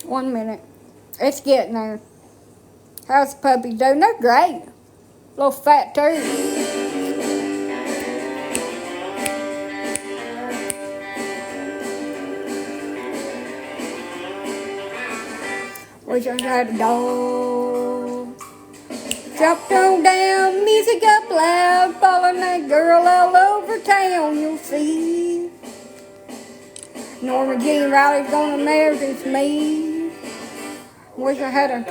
[SPEAKER 1] One minute. It's getting there. How's the puppies doing? They're great. Little fat turd. Wish I had a dog. Dropped on down, music up loud, following that girl all over town, you'll see. Norma Jean Riley's gonna marry me. Wish I had a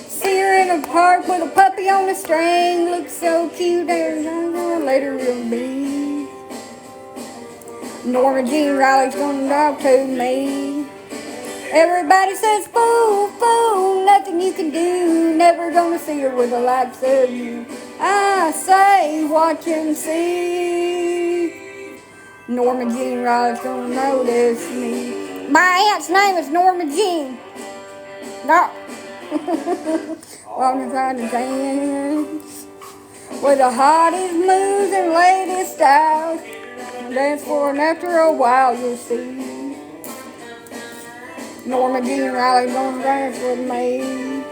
[SPEAKER 1] see her in a park with a puppy on a string. Looks so cute. There's later will be. Norma Jean Riley's gonna talk to me. Everybody says, fool, fool, nothing you can do. Never gonna see her with the likes of you. I say, watch and see. Norma Jean Riley's gonna notice me. My aunt's name is Norma Jean. No. Long as I dance with the hottest moves and latest styles. Dance for, and after a while you'll see. Norma Jean Riley gonna dance with me.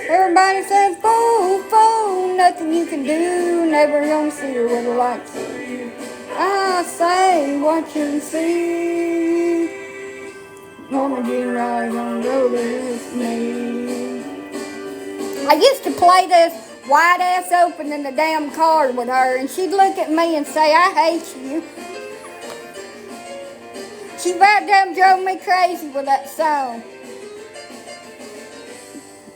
[SPEAKER 1] Everybody says, fool, fool, nothing you can do. Never gonna see her with the likes of you. I say, watch and see. Norma Jean Riley gonna go with me. I used to play this white ass open in the damn car with her, and she'd look at me and say, I hate you. She about damn drove me crazy with that song.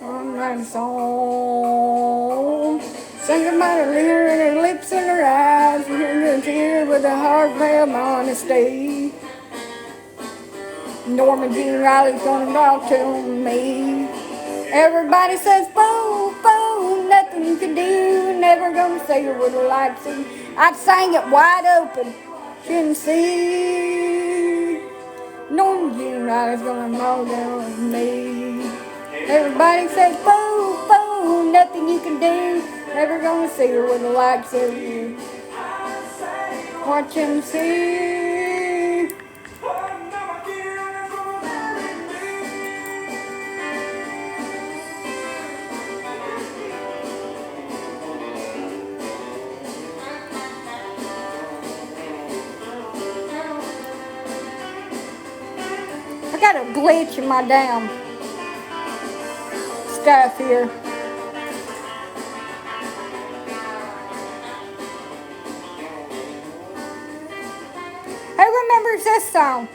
[SPEAKER 1] On that song, sing about her leer and her lips and her eyes, and her tear with a heartfelt honesty. Norma Jean Riley's gonna talk to me. Everybody says, fool, fool, nothing you can do. Never gonna see her with the lights in. I'd sing it wide open. Couldn't see. Norma Jean Riley's gonna mow down with me. Everybody says, fool, fool, nothing you can do. Never gonna see her with the likes of you. Watch and see. I got a glitch in my damn stuff here. Who remembers this song?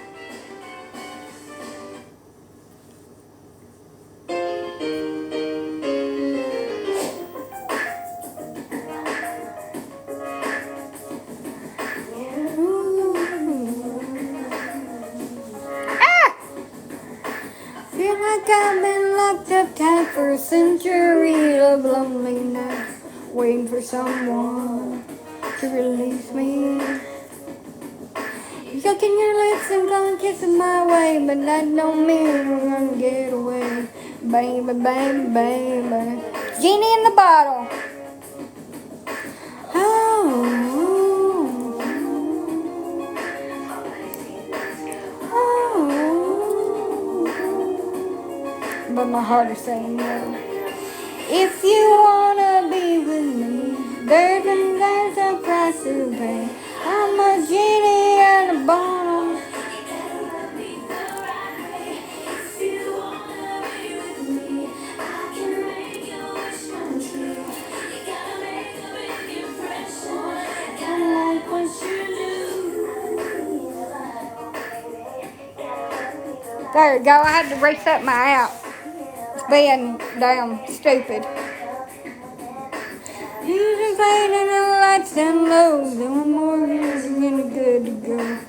[SPEAKER 1] Feel like I've been locked up tight for a century of lonely nights, waiting for someone to release me. Sucking your lips and gonna kissing my way, but that don't mean we're gonna get away. Baby, baby, baby. Genie in the bottle. But my heart is saying no. If you wanna be with me, there's a price to pay. I'm a genie in a bottle. If you wanna be with me, I can make your wish come true. You gotta make a big impression. Gotta like what you do. There you go. I had to reset my app. Being damn stupid. You just ain't in the lights down low. Doing more years than good to go.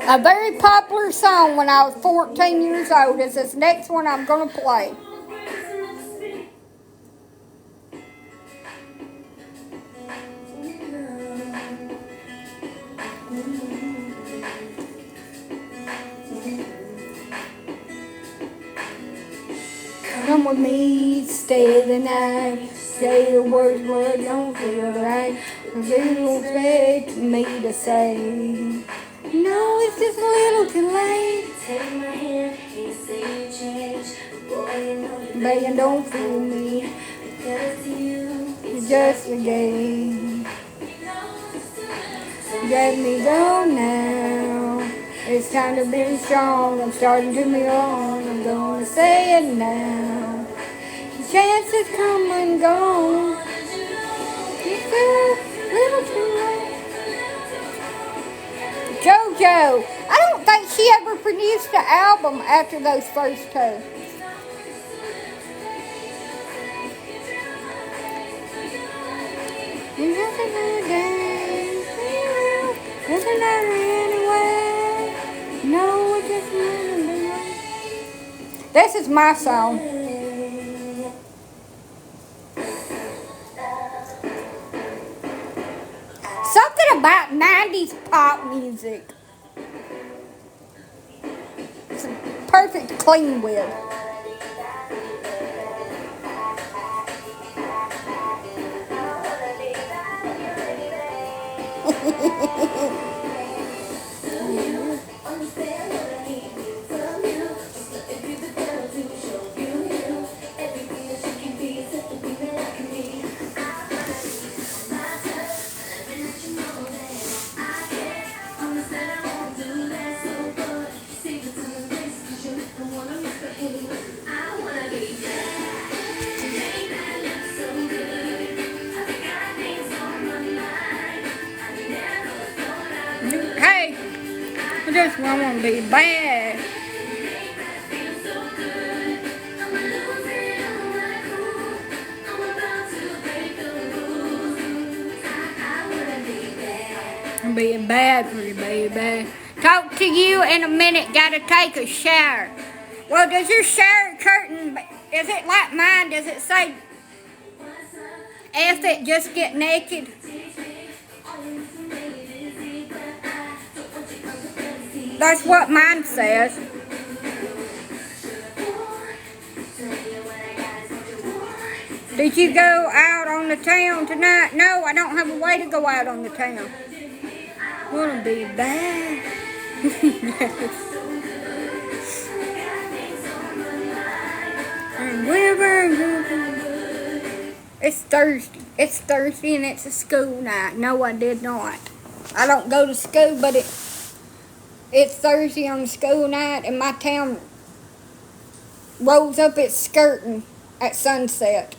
[SPEAKER 1] A very popular song when I was 14 years old is this next one I'm going to play. Come with me, stay the night. Say the words, but don't feel right. Cause you don't expect me to say. No, it's just a little too late. Take my hand, can't say you change. Boy, you know you baby, don't fool me. Because you're just a game. Let me go now. It's time to be strong. I'm starting to be wrong. I'm gonna say it now. The chances come and go. It's a little too late. JoJo. I don't think she ever produced an album after those first two. Doesn't matter anyway. No, it doesn't matter. This is my song. Something about 90s pop music. It's perfect to clean with. Hey, I just want to be bad. I'm being bad for you, baby. Talk to you in a minute. Gotta take a shower. Well, does your shower curtain, is it like mine? Does it say, F it, just get naked? That's what mine says. Did you go out on the town tonight? No, I don't have a way to go out on the town. Wanna be bad. And it's Thursday. It's Thursday and it's a school night. No, I did not. I don't go to school, but it's Thursday on school night, and my town rolls up its skirting at sunset.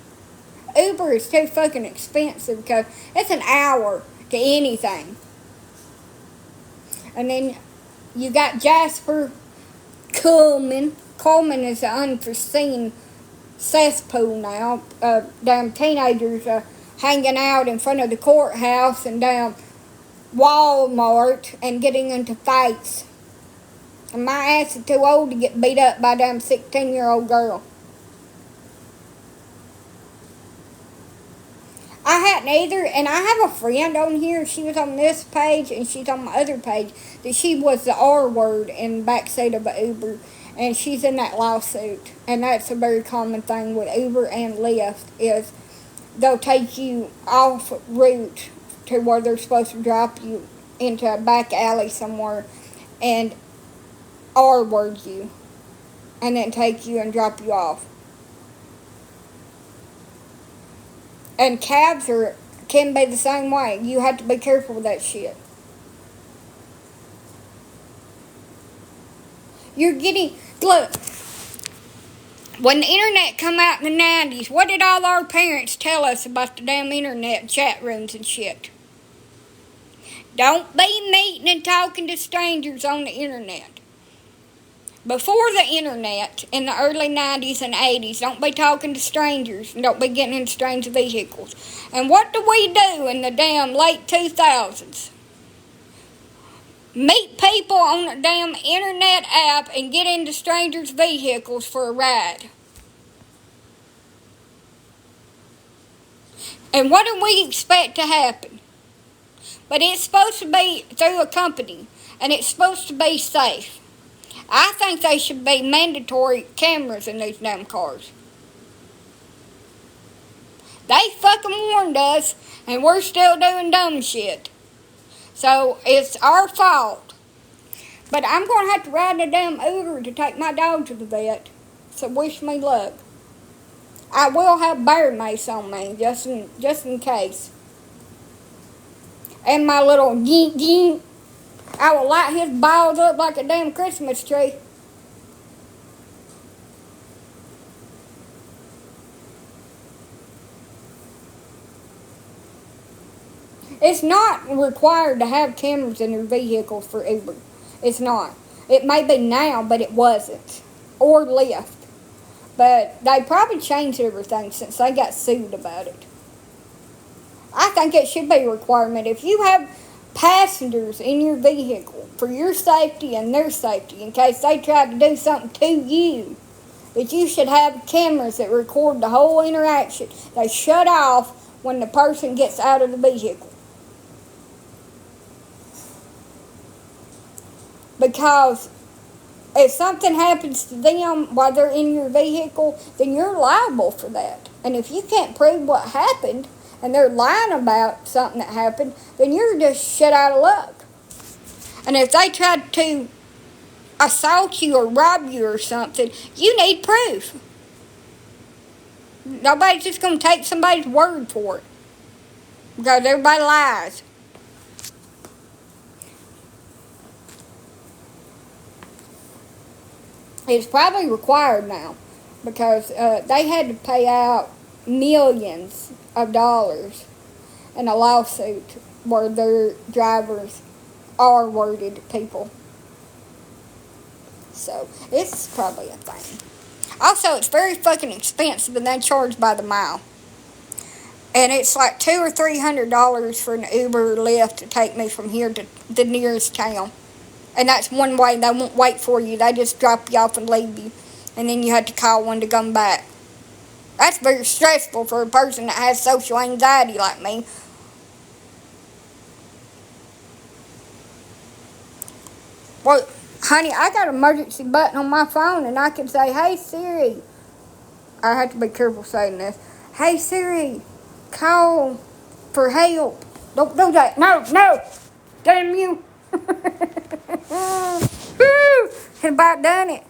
[SPEAKER 1] Uber is too fucking expensive because it's an hour to anything. And then you got Jasper Coleman. Coleman is an unforeseen cesspool now. Damn teenagers hanging out in front of the courthouse and damn Walmart and getting into fights. And my ass is too old to get beat up by a damn 16-year-old girl. I hadn't either, and I have a friend on here. She was on this page, and she's on my other page, that she was the R word in the backseat of an Uber, and she's in that lawsuit. And that's a very common thing with Uber and Lyft, is they'll take you off route to where they're supposed to drop you into a back alley somewhere, and R word you, and then take you and drop you off. And cabs can be the same way. You have to be careful with that shit. Look, when the internet come out in the 90s, what did all our parents tell us about the damn internet chat rooms and shit? Don't be meeting and talking to strangers on the internet. Before the internet, in the early 90s and 80s, don't be talking to strangers and don't be getting in strange vehicles. And what do we do in the damn late 2000s? Meet people on the damn internet app and get into strangers' vehicles for a ride. And what do we expect to happen? But it's supposed to be through a company, and it's supposed to be safe. I think they should be mandatory cameras in these damn cars. They fucking warned us, and we're still doing dumb shit. So it's our fault. But I'm going to have to ride a damn Uber to take my dog to the vet. So wish me luck. I will have bear mace on me, just in case. And my little yeet yeet. I will light his balls up like a damn Christmas tree. It's not required to have cameras in your vehicles for Uber. It's not. It may be now, but it wasn't. Or Lyft. But they probably changed everything since they got sued about it. I think it should be a requirement. If you have passengers in your vehicle for your safety and their safety, in case they try to do something to you, that you should have cameras that record the whole interaction. They shut off when the person gets out of the vehicle. Because if something happens to them while they're in your vehicle, then you're liable for that. And if you can't prove what happened, and they're lying about something that happened, then you're just shit out of luck. And if they tried to assault you or rob you or something, you need proof. Nobody's just going to take somebody's word for it. Because everybody lies. It's probably required now. Because they had to pay out millions of dollars in a lawsuit where their drivers R-worded people. So, it's probably a thing. Also, it's very fucking expensive and they charge by the mile. And it's like $200 or $300 for an Uber or Lyft to take me from here to the nearest town. And that's one way. They won't wait for you. They just drop you off and leave you. And then you have to call one to come back. That's very stressful for a person that has social anxiety like me. Well, honey, I got an emergency button on my phone and I can say, hey Siri. I have to be careful saying this. Hey Siri, call for help. Don't do that. No. Damn you. Have about done it.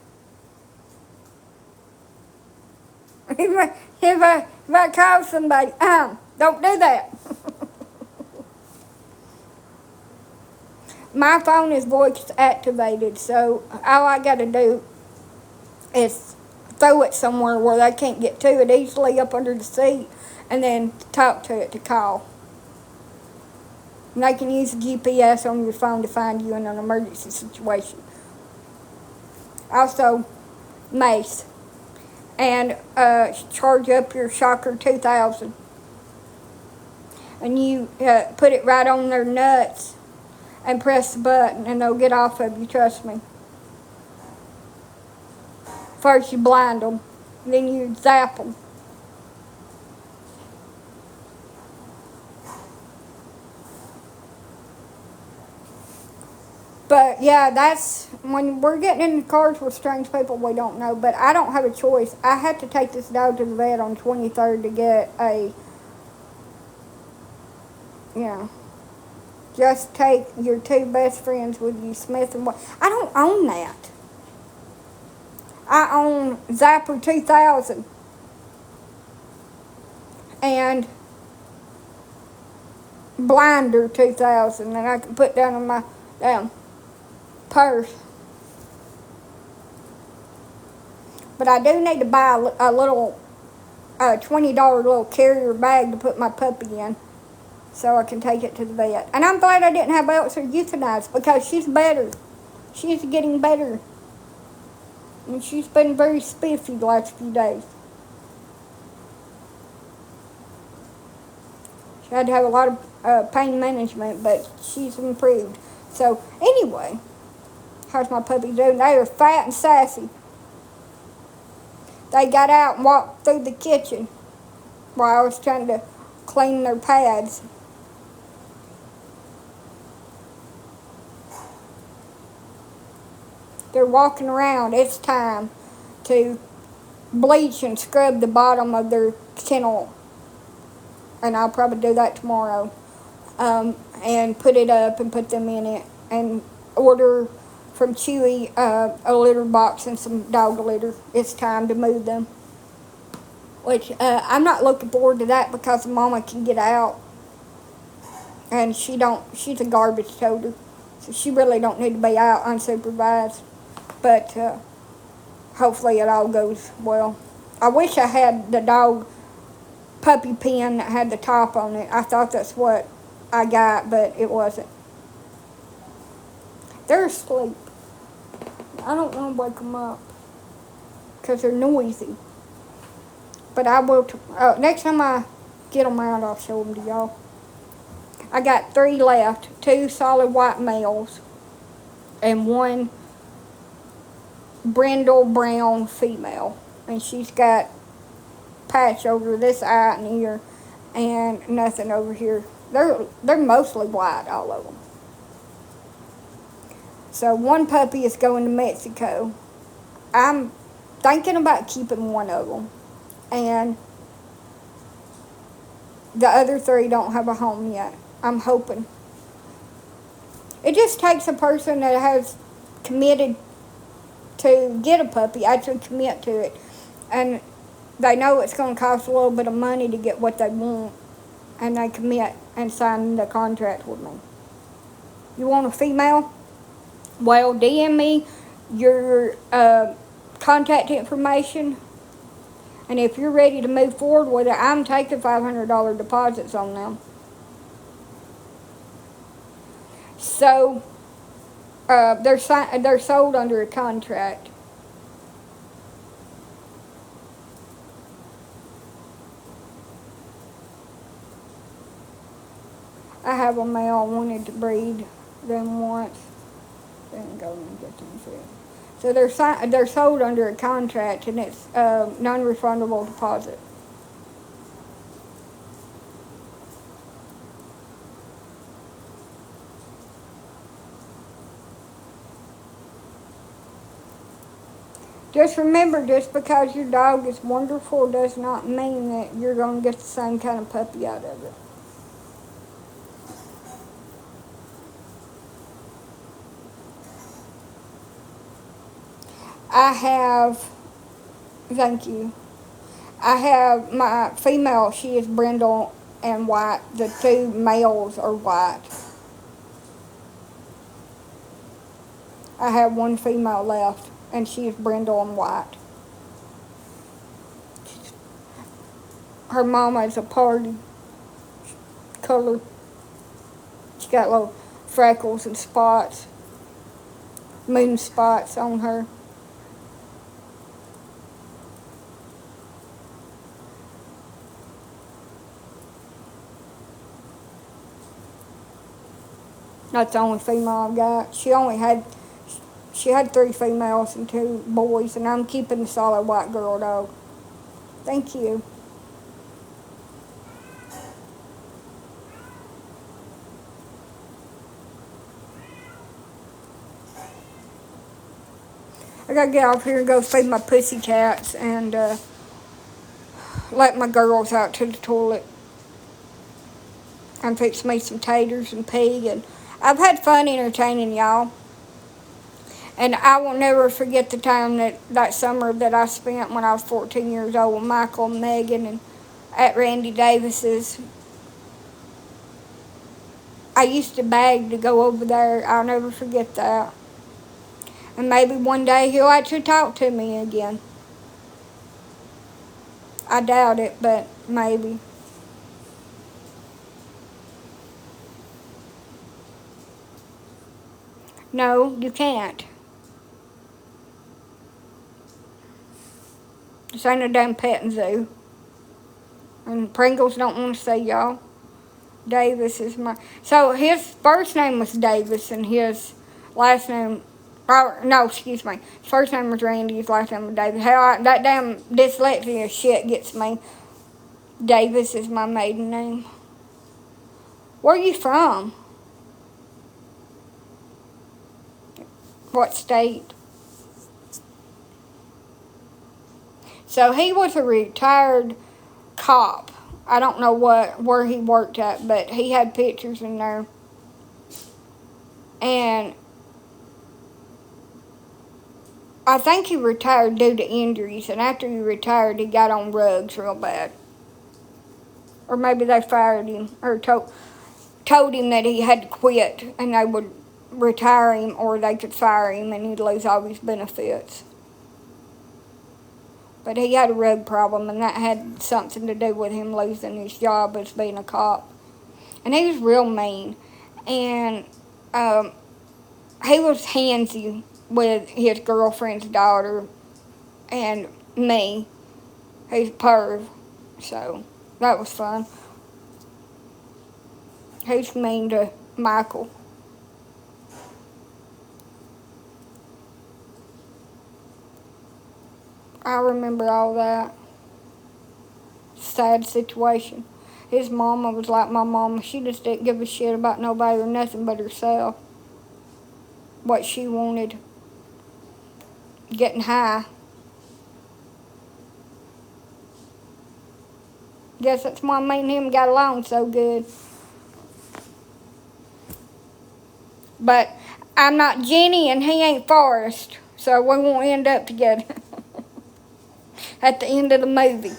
[SPEAKER 1] If I call somebody, don't do that. My phone is voice activated, so all I got to do is throw it somewhere where they can't get to it easily up under the seat, and then talk to it to call. And they can use the GPS on your phone to find you in an emergency situation. Also, Mace. And charge up your Shocker 2000. And you put it right on their nuts and press the button and they'll get off of you, trust me. First you blind them, then you zap them. But yeah, that's when we're getting in the cars with strange people we don't know. But I don't have a choice. I have to take this dog to the vet on 23rd to get a, just take your two best friends with you, Smith and Wesson. I don't own that. I own Zapper 2000 and Blinder 2000 that I can put down in my purse. But I do need to buy a little $20 little carrier bag to put my puppy in so I can take it to the vet. And I'm glad I didn't have Elsa euthanized because she's better. She's getting better. And she's been very spiffy the last few days. She had to have a lot of pain management, but she's improved. So, anyway, how's my puppy doing? They are fat and sassy. They got out and walked through the kitchen while I was trying to clean their pads. They're walking around. It's time to bleach and scrub the bottom of their kennel. And I'll probably do that tomorrow. And put it up and put them in it. And order from Chewy a litter box and some dog litter. It's time to move them. Which I'm not looking forward to that because Mama can get out. And she's a garbage toter. So she really don't need to be out unsupervised. But hopefully it all goes well. I wish I had the dog puppy pen that had the top on it. I thought that's what I got, but it wasn't. They're asleep. I don't want to wake them up because they're noisy. But I will, next time I get them out, I'll show them to y'all. I got 3 left, 2 solid white males and 1 brindle brown female. And she's got patch over this eye and ear and nothing over here. They're mostly white, all of them. So 1 puppy is going to Mexico. I'm thinking about keeping 1 of them. And the other 3 don't have a home yet. I'm hoping. It just takes a person that has committed to get a puppy, actually commit to it. And they know it's going to cost a little bit of money to get what they want. And they commit and sign the contract with me. You want a female? Well, DM me your contact information. And if you're ready to move forward with it, I'm taking $500 deposits on them. So, they're sold under a contract. I have a male I wanted to breed them once. Then go and get them fed. So they're sold under a contract, and it's non-refundable deposit. Just remember, just because your dog is wonderful does not mean that you're going to get the same kind of puppy out of it. Thank you. I have my female, she is brindle and white. The 2 males are white. I have 1 female left, and she is brindle and white. Her mama is a party color. She got little freckles and spots, moon spots on her. That's the only female I've got. She had 3 females and 2 boys, and I'm keeping the solid white girl dog. Thank you. I gotta get off here and go feed my pussy cats and let my girls out to the toilet. I'm fixing me some taters and pig, and I've had fun entertaining y'all. And I will never forget the time that summer that I spent when I was 14 years old with Michael and Megan and at Randy Davis's. I used to beg to go over there. I'll never forget that. And maybe one day he'll actually talk to me again. I doubt it, but maybe. No, you can't. This ain't a damn petting zoo. And Pringles don't want to say y'all. Davis is my... So his first name was Davis and his last name... no, excuse me. His first name was Randy, his last name was Davis. Hell, that damn dyslexia shit gets me. Davis is my maiden name. Where are you from? What state? So he was a retired cop. I don't know where he worked at, but he had pictures in there. And I think he retired due to injuries, and after he retired, he got on drugs real bad. Or maybe they fired him, or told him that he had to quit, and they would retire him, or they could fire him, and he'd lose all his benefits. But he had a drug problem, and that had something to do with him losing his job as being a cop. And he was real mean. And he was handsy with his girlfriend's daughter and me. He's a perv. So that was fun. He's mean to Michael. I remember all that. Sad situation. His mama was like my mama. She just didn't give a shit about nobody or nothing but herself. What she wanted. Getting high. Guess that's why me and him got along so good. But I'm not Jenny and he ain't Forrest. So we won't end up together. At the end of the movie.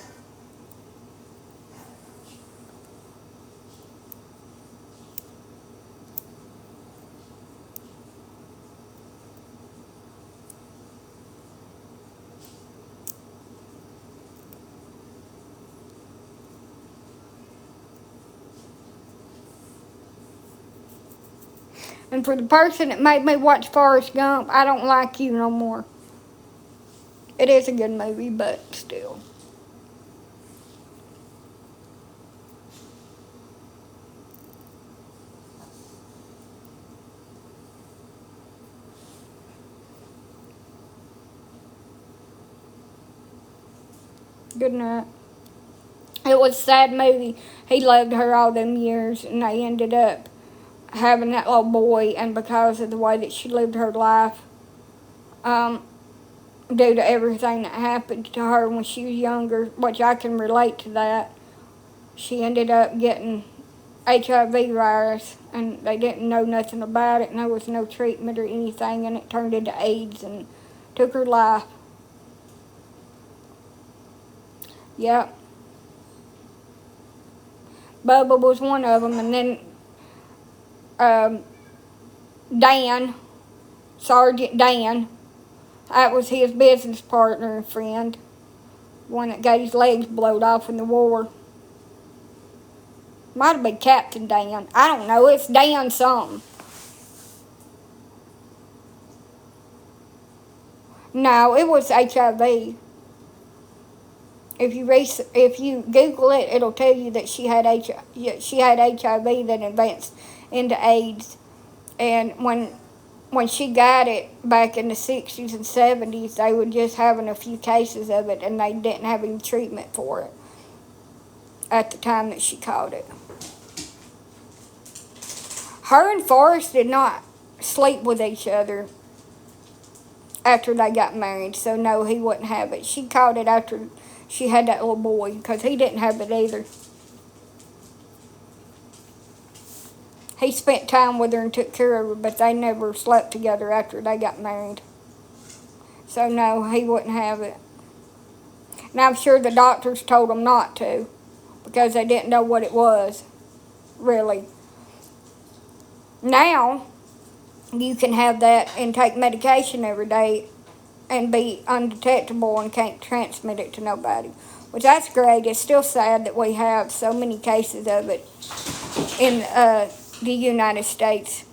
[SPEAKER 1] And for the person that made me watch Forrest Gump, I don't like you no more. It is a good movie, but still. Good night. It was a sad movie. He loved her all them years, and they ended up having that little boy, and because of the way that she lived her life, due to everything that happened to her when she was younger, which I can relate to that, she ended up getting HIV virus, and they didn't know nothing about it, and there was no treatment or anything, and it turned into AIDS and took her life. Yep. Bubba was one of them, and then Dan, Sergeant Dan, that was his business partner and friend, one that got his legs blowed off in the war. Might have been Captain Dan. I don't know. It's Dan something. No, it was HIV. If you Google it, it'll tell you that she had HIV that advanced into AIDS, and when she got it back in the 60s and 70s, they were just having a few cases of it, and they didn't have any treatment for it at the time that she caught it. Her and Forrest did not sleep with each other after they got married, so no, he wouldn't have it. She caught it after she had that little boy, because he didn't have it either. He spent time with her and took care of her, but they never slept together after they got married. So no, he wouldn't have it. And I'm sure the doctors told him not to, because they didn't know what it was, really. Now, you can have that and take medication every day and be undetectable and can't transmit it to nobody. Which, that's great. It's still sad that we have so many cases of it in the United States.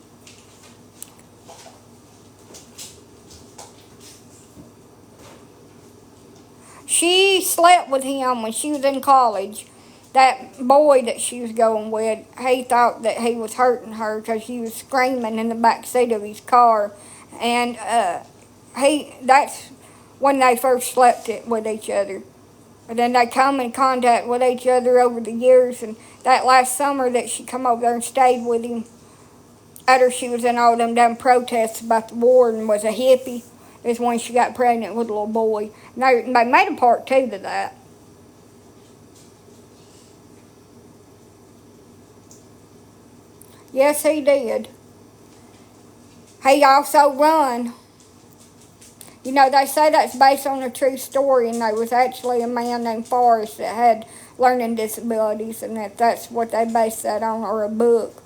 [SPEAKER 1] She slept with him when she was in college. That boy that she was going with, he thought that he was hurting her because she was screaming in the back seat of his car. And that's when they first slept with each other. And then they come in contact with each other over the years. And that last summer that she come over there and stayed with him, after she was in all them damn protests about the war and was a hippie, is when she got pregnant with a little boy. And they made a part 2 to that. Yes, he did. He also run. You know, they say that's based on a true story, and there was actually a man named Forrest that had learning disabilities, and that's what they based that on, or a book.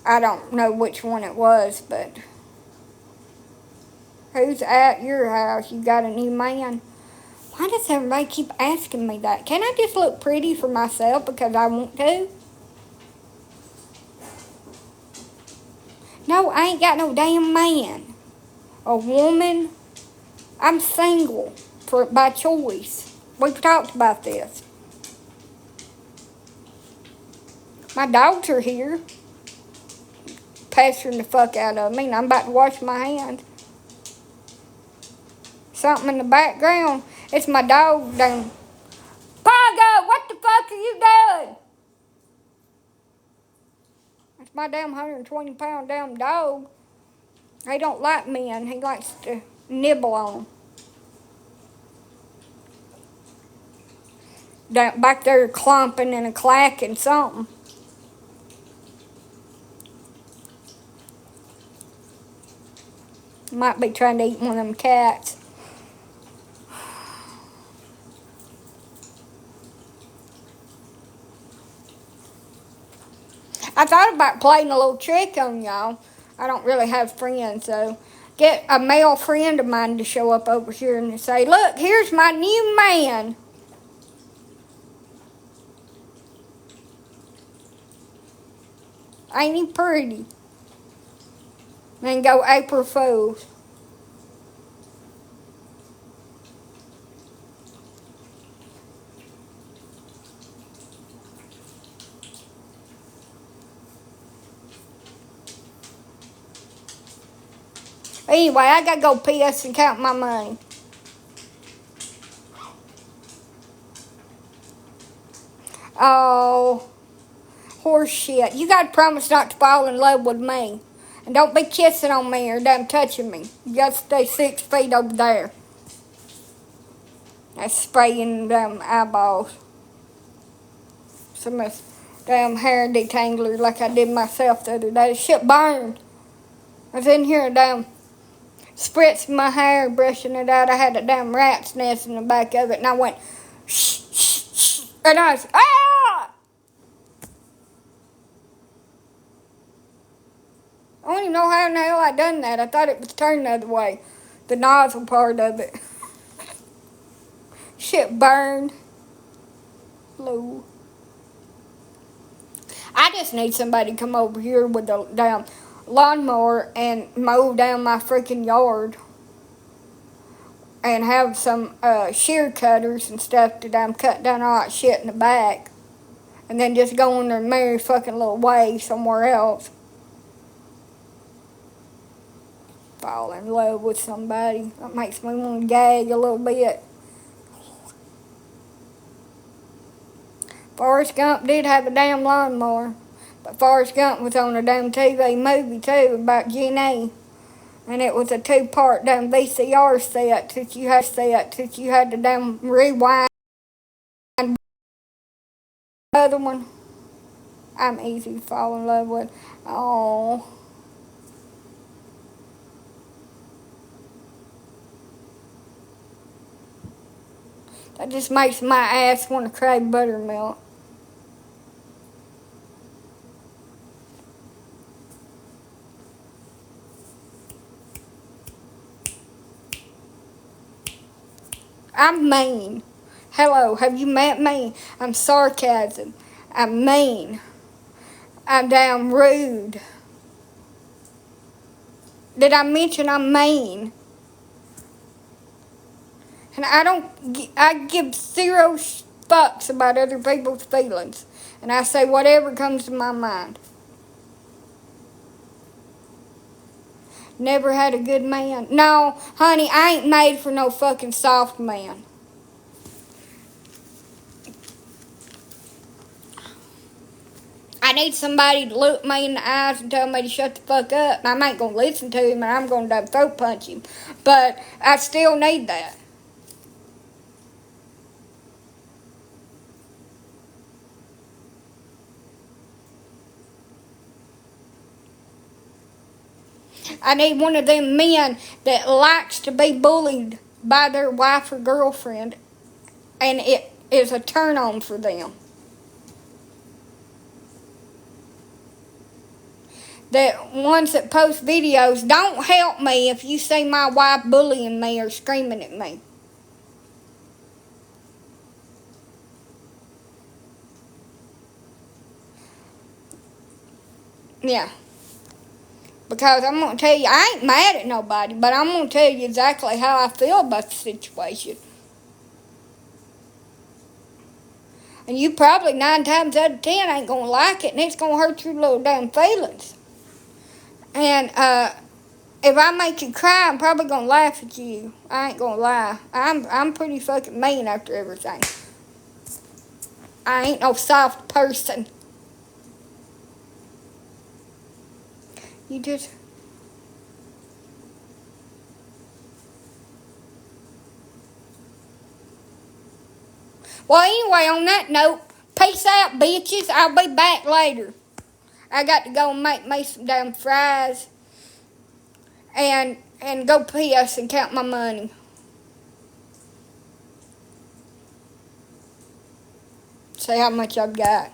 [SPEAKER 1] I don't know which one it was, but who's at your house? You got a new man? Why does everybody keep asking me that? Can I just look pretty for myself because I want to? No, I ain't got no damn man. A woman. I'm single by choice. We've talked about this. My dogs are here, pestering the fuck out of me, and I'm about to wash my hands. Something in the background. It's my dog down. Pongo, what the fuck are you doing? It's my damn 120-pound damn dog. He don't like men. He likes to nibble on them. Down back there clumping and clacking something. Might be trying to eat one of them cats. I thought about playing a little trick on y'all. I don't really have friends, so get a male friend of mine to show up over here and say, look, here's my new man. Ain't he pretty? Then go April Fools. Anyway, I gotta go piss and count my money. Oh, horse shit. You gotta promise not to fall in love with me. And don't be kissing on me or damn touching me. You gotta stay 6 feet over there. That's spraying them eyeballs. Some of this damn hair detangler like I did myself the other day. The shit burned. I was in here damn spritzing my hair, brushing it out. I had a damn rat's nest in the back of it, and I went shh, shh, shh. And I was, ah! I don't even know how in the hell I done that. I thought it was turned the other way. The nozzle part of it. Shit burned. Low. I just need somebody to come over here with a damn lawnmower and mow down my freaking yard. And have some shear cutters and stuff to damn cut down all that shit in the back. And then just go on their merry fucking little way somewhere else. Fall in love with somebody. That makes me want to gag a little bit. Forrest Gump did have a damn lawnmower. But Forrest Gump was on a damn TV movie too about Jenny. And it was a 2-part damn VCR set that you had to damn rewind the other one. I'm easy to fall in love with. Oh. That just makes my ass want to crave buttermilk. I'm mean. Hello, have you met me? I'm sarcasm. I'm mean. I'm damn rude. Did I mention I'm mean? And I give 0 fucks about other people's feelings. And I say whatever comes to my mind. Never had a good man. No, honey, I ain't made for no fucking soft man. I need somebody to look me in the eyes and tell me to shut the fuck up. I ain't gonna listen to him and I'm gonna throat punch him. But I still need that. I need one of them men that likes to be bullied by their wife or girlfriend, and it is a turn on for them. That ones that post videos, don't help me if you see my wife bullying me or screaming at me. Yeah. Because I'm going to tell you, I ain't mad at nobody, but I'm going to tell you exactly how I feel about the situation. And you probably 9 times out of 10 ain't going to like it, and it's going to hurt your little damn feelings. And if I make you cry, I'm probably going to laugh at you. I ain't going to lie. I'm pretty fucking mean after everything. I ain't no soft person. You just... Well, anyway, on that note, peace out, bitches. I'll be back later. I got to go and make me some damn fries and go piss and count my money. See how much I've got.